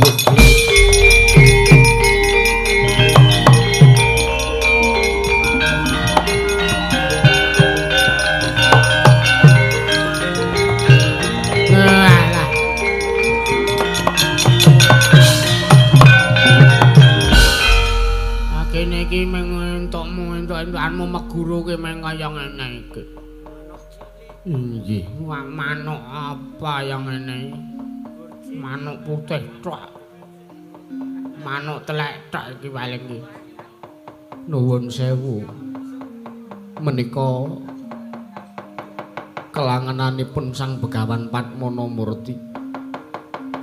Kene iki mung entuk-entukanmu meguru ki mung kaya ngene iki. Inggih, manuk apa yang ngene? Manuk putih tok. Manuk telek tok iki paling iki. Nuwun sewu. Menika kelangenanipun Sang Begawan Padmanamurti.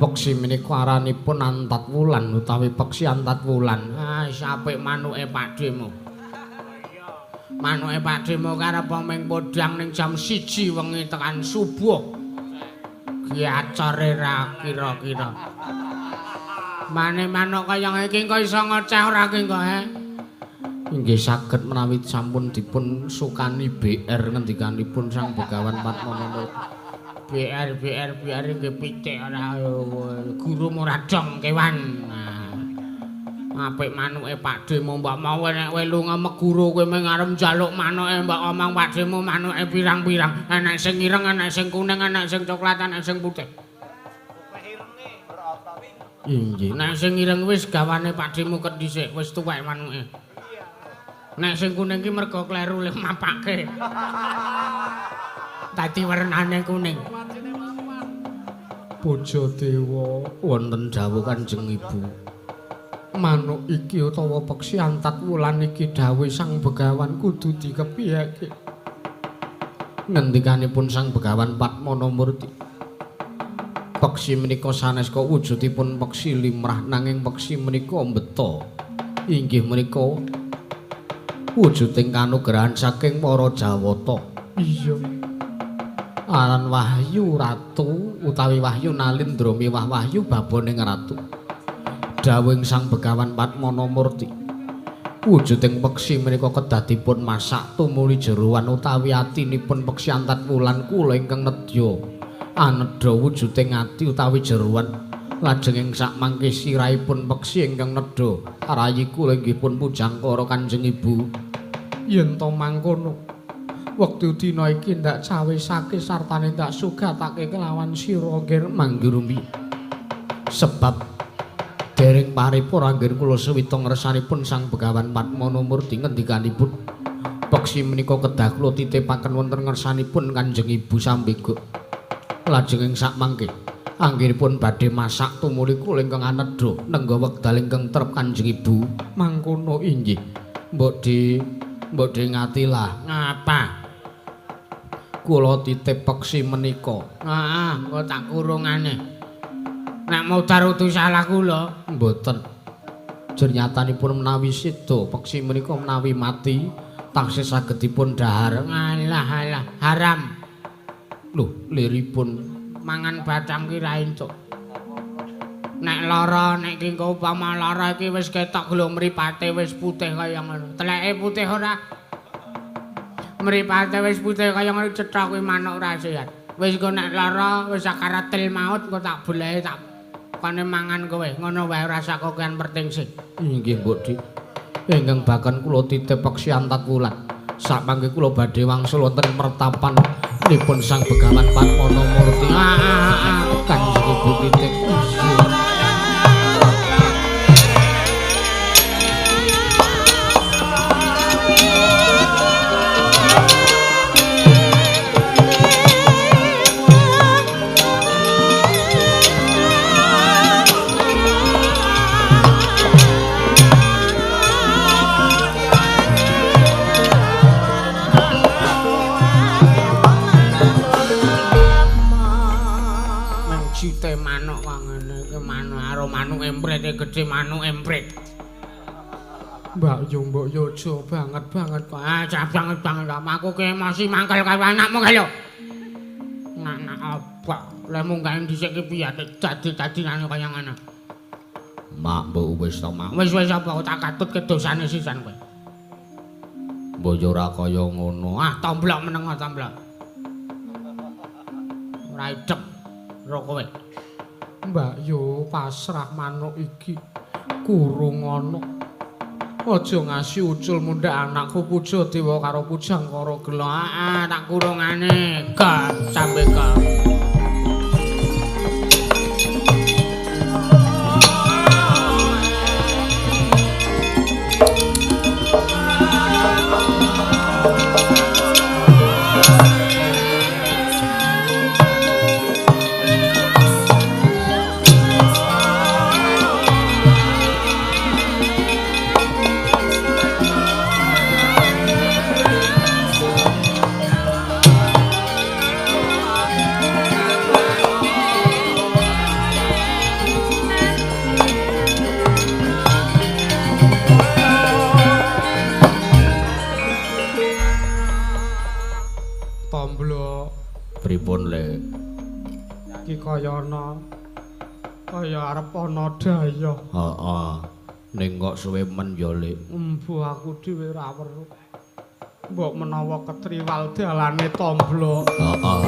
Peksi menika aranipun Antat Wulan utawi peksi Antat Wulan. Ah, sapik manuke Pakdemo. Manuke Pakdemo karep ming podhang ning jam 1 wengi tekan subuh. Ki acore ra kira-kira. Mane manuk kaya iki kok iso ngoceh ora ki kok, he? Inggih saged menawi sampun dipun sukani BR ngendikanipun Sang Begawan Padmanamurti. BR nggih pitik ora guru ora dong kewan. Apik manuke Pakdemo mbok mau nek kowe lunga meguru kowe mung arep njaluk manuke mbok omong Pakdemo manuke pirang-pirang. Enek sing ireng, enek sing kuning, enek sing coklat, enek sing putih. Inggih, nek sing ireng wis gawane Pakdemo ket dhisik, wis tuwek manuke. Nek sing kuning ki mergo kleru le mapake. Dadi wernane kuning. Bojo dewa wonten dawuh Kanjeng Ibu. Manuk iki utawa peksi Antat Wulan iki dawuh Sang Begawan kudu dikepiyake. Ngendikanipun Sang Begawan Padmanamurti. Peksi menika sanes kok wujudipun peksi limrah nanging peksi menika mbeta. Inggih menika wujuding kanugrahan saking para Jawata. Iya. Aran Wahyu Ratu utawi Wahyu Nalindra miwah Wahyu baboning ratu. Dawuhing Sang Begawan Padmanamurti. Wujuding peksi menika kedadipun masak tumuli jeroan utawi atinipun peksi Antat Wulan kula ingkang nedya. Anedha wujuding ati utawi jeroan. Lajeng ing sak mangke sirahipun peksi ingkang nedha rayi kula inggih pun pujangkara Kanjeng Ibu. Yen to mangkono wektu dina iki ndak cawisake sartane ndak sugatake kelawan sira nggih manggurumi. Sebab dereng paripura anggen kula sewita ngersanipun Sang Begawan Padmanamurti ngendikanipun peksi menika kedah kula titipaken wonten ngersanipun Kanjeng Ibu Sambego. Lajeng ing sakmangke anggenipun badhe masak tumuli kula ingkang anedha nengga wekdal ingkang trep Kanjeng Ibu. Mangkono inggih. Mbok di ngatilah. Ngapa? Kula titip peksi menika. Heeh, kok tak kurungane. Nek mudhar utu salah kula, mboten. Jernyatanipun menawi seda peksi menika menawi mati taksih saged dipun dhahar. Alah, haram. Lho, liripun mangan batang kirain cuk. Nek lara nek ki upama lara iki wis ketok glong mripate wis putih kaya ngono. Teleke putih ora? Mripate wis putih kaya ngono cethok kuwi manuk ra sehat. Wis kok nek lara wis sakaratil maut kok tak bolehe tak kene mangan kowe. Ngono wae rasa kokean pertingsing. Inggih, Mbok Dik. Ingkang bakan kula titip peksi antat wulan. Sapangke kula badhe wangsul wonten pertapan nipun Sang Begawan Padmana Murti. Kanjeng Ibu titip. Manuk kok ngene iki manuk karo manuk emprit gedhe manuk emprit. Mbak yo aja banget kok. Cah banget aku ke emosi mangkel karo anakmu kae lho. Anak apa? Lah munggah dhisik ki piye dadi-dadinane kaya ngono. Mak mbok wis to, Mak. Wis apa kok tak katut ke dosane sisan kowe. Mbok yo ora kaya ngono. Tomblok meneng tomblok. Ora idep ro kowe. Mbak yo pasrah manuk iki kurung ana. Aja ngasi ucul mundhak anakku puja dewa karo pujang karo gelo. Tak kurungane. Gak sampe gak. Pripun le? Iki kaya arep ana daya. Heeh. Ning kok suwe men ya, Lik. Embu aku dhewe ora weruh. Mbok menawa ketriwal dalane tomblo. Heeh.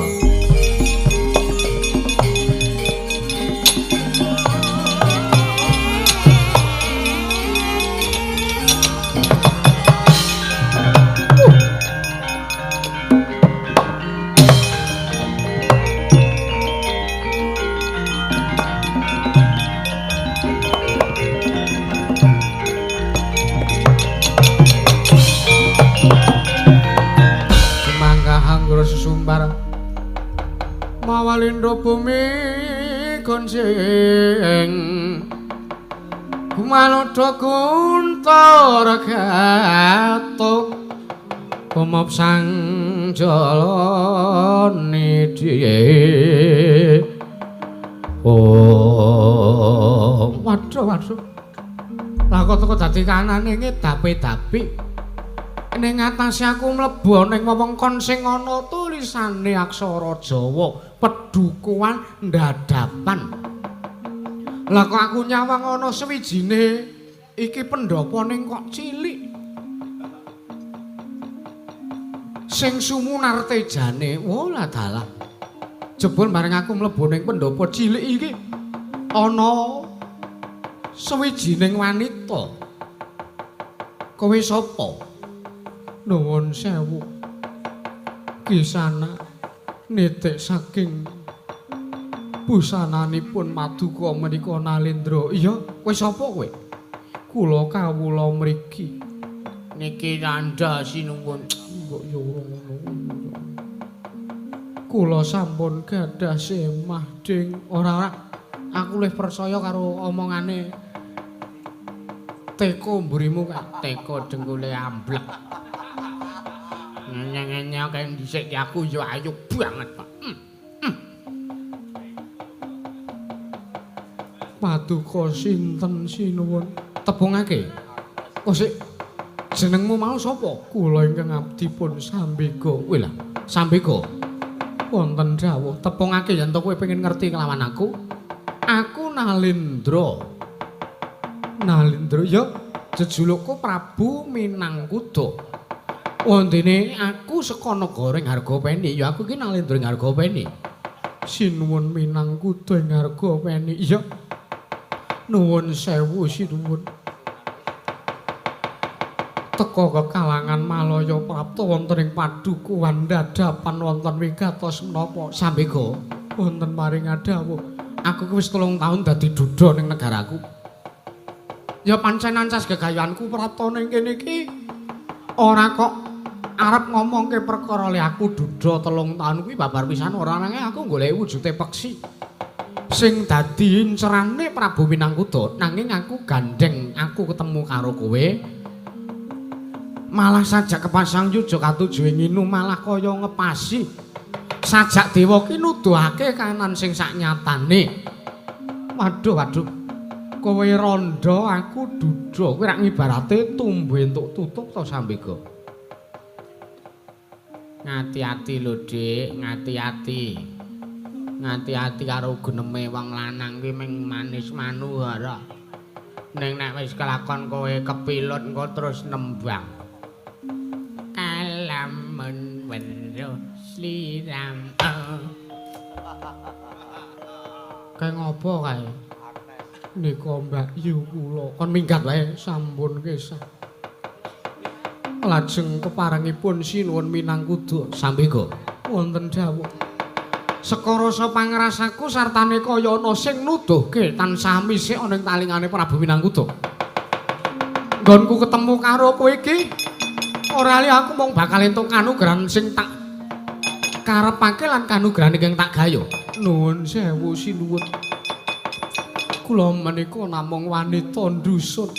Sesumbar mawalindra bumi gonceng kumanudha kuntara gato pemop sang jalane diye waduh lah kok teko dadi kanane ngedapi-dapi ning atase aku mlebu ning wewengkon sing ana tulisane aksara Jawa pedukuhan ndadapan. Lah kok aku nyawang ana sewijine iki pendopo ning kok cilik. Sing sumunar tejane, lah dalah. Jebul bareng aku mlebu ning pendopo cilik iki ana sewijining wanita. Kowe sapa? Nuwun sewu. Kisana nitik saking busananipun Maduka menika Nalendra. Iya, kowe sapa kowe? Kula kawula mriki. niki tandha sinuwun. Mbok yo ngono. Kula sampun gadah semah ding ora aku luwih percaya karo omongane teko mburimu kae. Teko dengkule amblek. Nyeng-nyeng kaya dhisik ki aku yo ayu banget, Pak. Paduka sinten sinuwun? Tebungake. Oh sik jenengmu mau sapa? Kula ingkang abdi pun Sambega. Kuwi lho, Sambega. Wonten dawuh Tepungake yen to kowe pengen ngerti kelawan aku. Aku Nalindra. Nalindra ya Jejulukku Prabu Minangkuda. Wondene aku saka negara ing Hargapeni, ya aku iki Nalindra ing Hargapeni. Sinuwun Minangkuda ing Hargapeni. Ya. Nuwun sewu sinuwun. Teka kekalangan Malaya prapta wonten ing padukuhan dadapan wonten wigatos menapa Sambega wonten maring dawuh. Aku wis 3 taun dadi duda ning negaraku. Ya pancen ancas gegayanku prapta ning kene iki ora kok arep ngomongke perkara le aku duda 3 taun kuwi babar pisan ora nanging aku goleki wujude peksi. Sing dadi incerane Prabu Minangkuda nanging aku gandeng aku ketemu karo kowe. Malah sajak kepasang yuja katuju nginu malah kaya ngepasi. Sajak dewa ki nuduhake kanan sing saknyatane. Waduh. Kowe randha aku duda. Kowe rak ngibarate tumbuh entuk tutup to Sambega. Ngati-ati lho, Dik, ngati-ati. Ngati-ati karo geneme wong lanang ki ming manis manuhara. Ning nek wis kelakon kowe kepilut engko terus nembang. Alamun weruh sliram. Kae ngopo kae? Nika Mbak Yu kula kon minggat wae sampun kesah. Lajeng keparengipun sinuwun Minangkuda Sambega wonten dawuh. Seka rasa pangrasaku sartane kaya ana sing nuduhke tansah misik ana ing talingane Prabu Minangkuda. Nggonku ketemu karo kowe iki ora li aku mung bakal entuk kanugrahan sing tak karepake lan kanugrahan ingkang tak gayo. Nuwun sewu sinuwun. Kula menika namung wanita ndusun.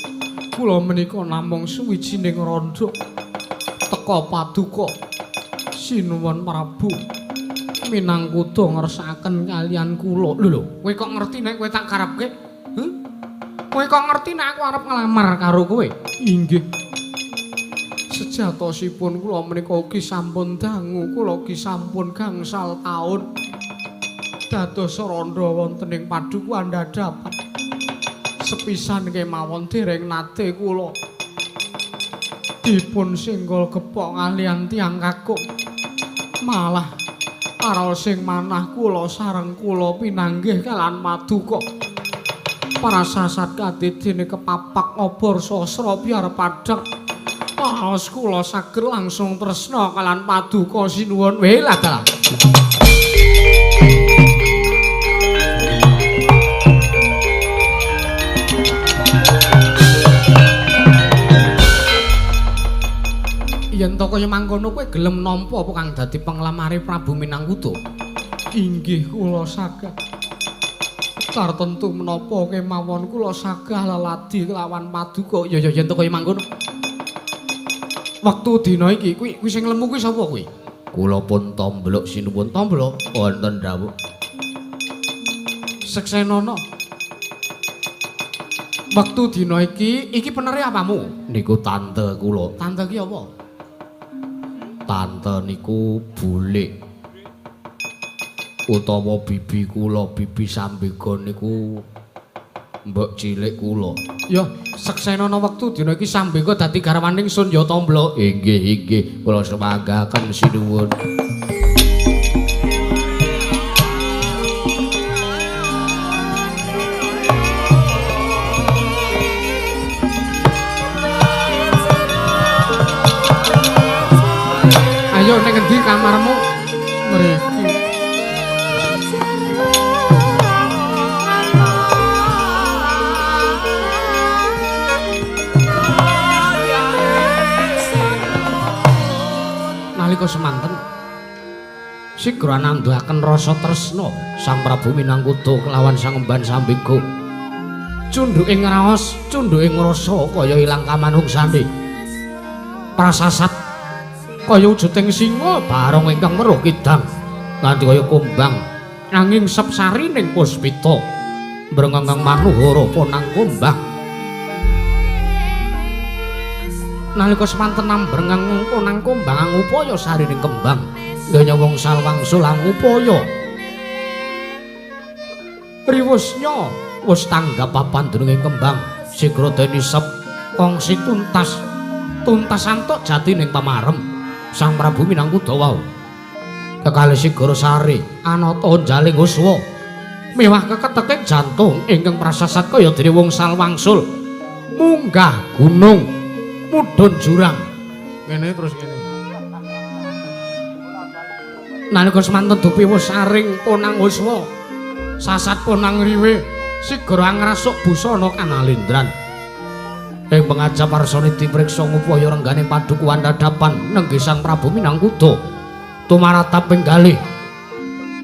Kula menika namung suwijining randha. Teka paduka sinuwun Prabu Minangkuda ngersakaken kalian kula. Lho, kowe kok ngerti nek kowe tak karepke? Kowe kok ngerti nek aku arep ngelamar karo kowe? Inggih. Sejatosipun kula menika ugi sampun dangu, kula ugi sampun gangsal taun dados randha wonten ing padukuhan dadapan. Sepisan kemawon dereng nate kula dipun singgol gepok kalian tiyang kakung. Malah para sing manah kula sareng kula pinanggih kalian paduka. Prasasat kadidene kepapak obor sasra biar padhang. Paos kula saged langsung tresna kalian paduka sinuwun. Welah dalah. Yen to kaya mangkono kowe gelem nampa apa kang dadi penglamare Prabu Minangkuda? Inggih kula saged. Tartentu menapa kemawon kula sagah leladi kelawan paduka. Ya yen to kaya mangkono. Wektu dina iki kuwi sing lemu kuwi sapa kuwi? Kula pun tomblok sinuwun tomblok wonten dawuh. Seksenana. Wektu dina iki penere apamu? Niku tante kula. Tante ki apa? Tante niku bulik utawa bibi kula, bibi Sambega niku mbok cilik kula. Ya, seksenana wektu dina iki Sambega dadi garwaning Sun ya Tomblok. Inggih, kula semanggaken sinuwun. Ayo ning endi kamarmu? Mriki. Nalika semanten sigra nanduhaken rasa tresna Sang Prabu Minangkuta kelawan Sang Emban Sambega. Cundhuking raos, cundhuking rasa kaya ilang kamanungsane. Prasasat kaya wujuding singa barong ingkang weruh kidang nganti kaya kumbang nanging sepsarining puspita mrengeng manuhara ponang kumbang. Nalika semanten nambrengeng ponang kumbang ngupaya sarining kembang ngenya wong salwangsul ngupaya riwusnya wis tanggap papan dening kembang sigra denisep kongsi tuntas antuk jatining pamarem Sang Prabu Minangkuta wau kekalih sigra sari anata jaling uswa mewah keketeking jantung ingkang prasasat kaya dene wong salwangsul munggah gunung mudhun jurang ngene terus ngene nalika semanten dupi wis saring ponang uswa sasat ponang riwe sigra ngrasuk busana kanalindran ing pengajap parsane dipriksa ngupaya renggane padukuhan dadapan nenggih Sang Prabu Minangkuta tumaratap penggalih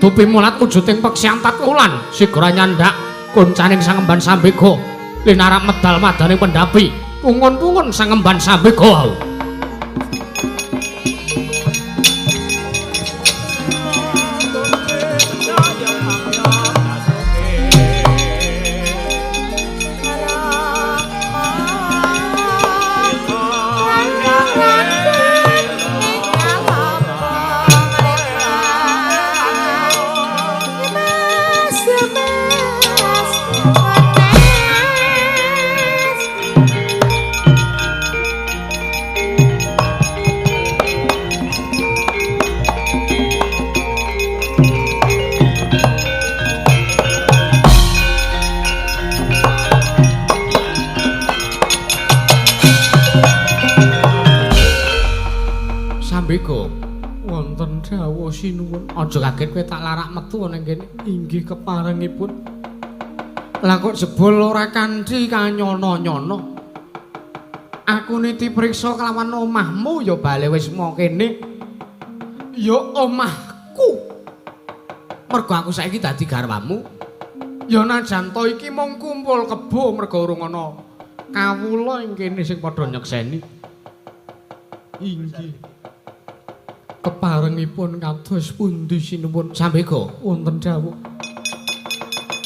dupi mulat wujuding peksi antat wulan sigra nyandak kuncaning Sang Emban Sambega linarap medal madane pendapi pungun-pungun Sang Emban Sambega wonten dawuh sinuwun aja kaget kowe tak larak metu ning kene inggih keparengipun lah kok jebul ora kanthi kanyono-nyono aku niti priksa kelawan omahmu ya bale wis mau kene ya omahku mergo aku saiki dadi garwamu ya najan to iki mung kumpul kebo mergo urung ana kawula ing kene sing padha nyekseni inggih keparengipun kados pundi sinuwun Sambega wonten dawuh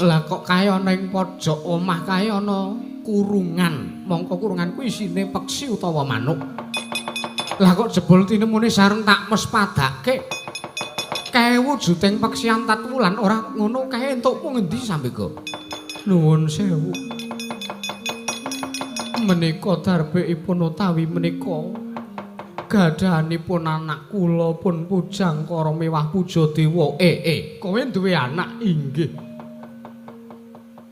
lah kok kae ana ing pojok omah kae ana kurungan mongko kurungan kuwi isine peksi utawa manuk lah kok jebul tinemune sareng tak mespadake kae wujuding peksi antat wulan ora ngono kae entukmu ngendi Sambega nuwun sewu menika darbekipun utawi menika gadhanipun anak kula pun pujang kara mewah puja dewa. Kowe duwe anak? Inggih.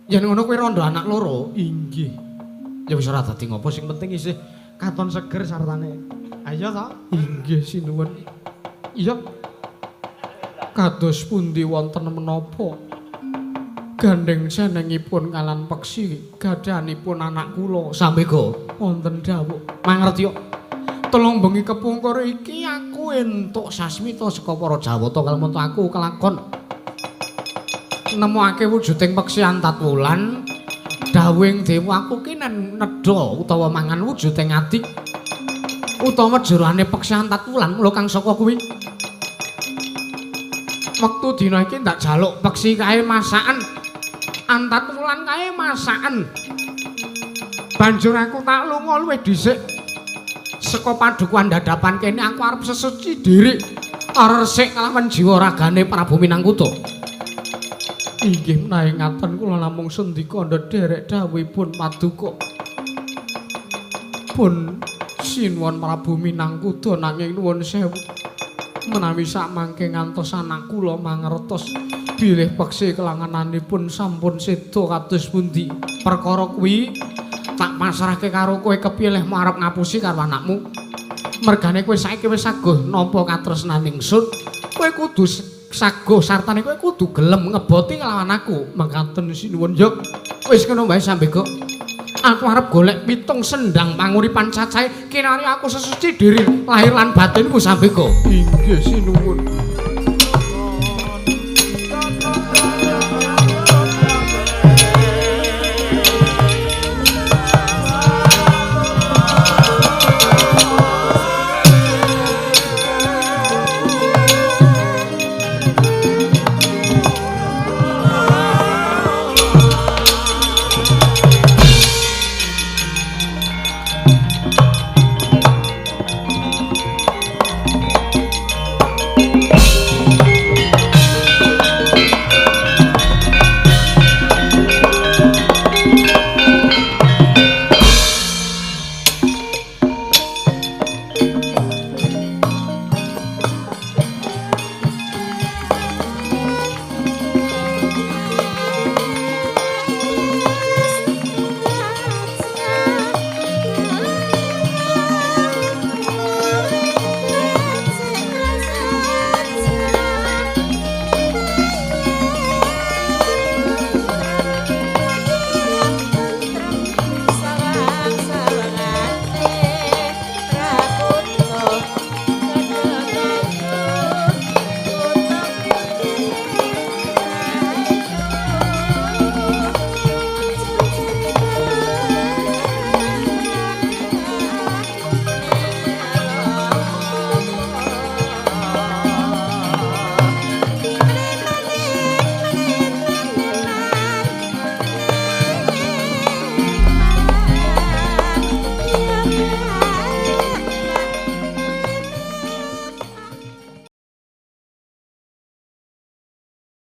Yen ngono kowe rondo anak loro? Inggih. Ya wis ora dadi ngopo sing penting isih katon seger sartane. Ayo ta? Inggih sinuwun. Iya. Kados pundi wonten menapa? Gandeng senengipun kalan peksi gadhanipun anak kula. Sambega wonten dawuh. Mangerti kok. Tolong bengi kepungkur iki aku entuk sasmita saka para Jawata kalamun aku kelakon nemokake wujuding peksi antat wulan dawuhing dewa aku ki nedha utawa mangan wujuding ati utawa jerone peksi antat wulan lho kang saka kuwi wektu dina iki ndak jaluk peksi kae masakan antat wulan kae masakan banjur aku tak lunga luwih dhisik saka padukuhan dadapan kene aku arep sesuci diri resik kalawan jiwa ragane Prabu Minangkuta. Inggih menawi ngaten kula namung sendika ndherek dawuhipun paduka. Pun sinuwun Prabu Minangkuta nanging nuwun sewu menawi sakmangke ngantos anak kula mangertos bilih peksi kelangananipun sampun seda kados pundi. Perkara kuwi tak pasrahke karo kowe kepilih arep ngapusi karo anakmu. Mergane kowe saiki wis saguh nampa katresnaning sun, kowe kudu saguh sartane kowe kudu gelem ngeboti kelawan aku. Mangkaten sinuwun yo. Wis ngono wae Sambega. Aku arep golek pitung sendang panguripan cacahe kinari aku sesuci diri lahir lan batinku Sambeka. Inggih sinuwun.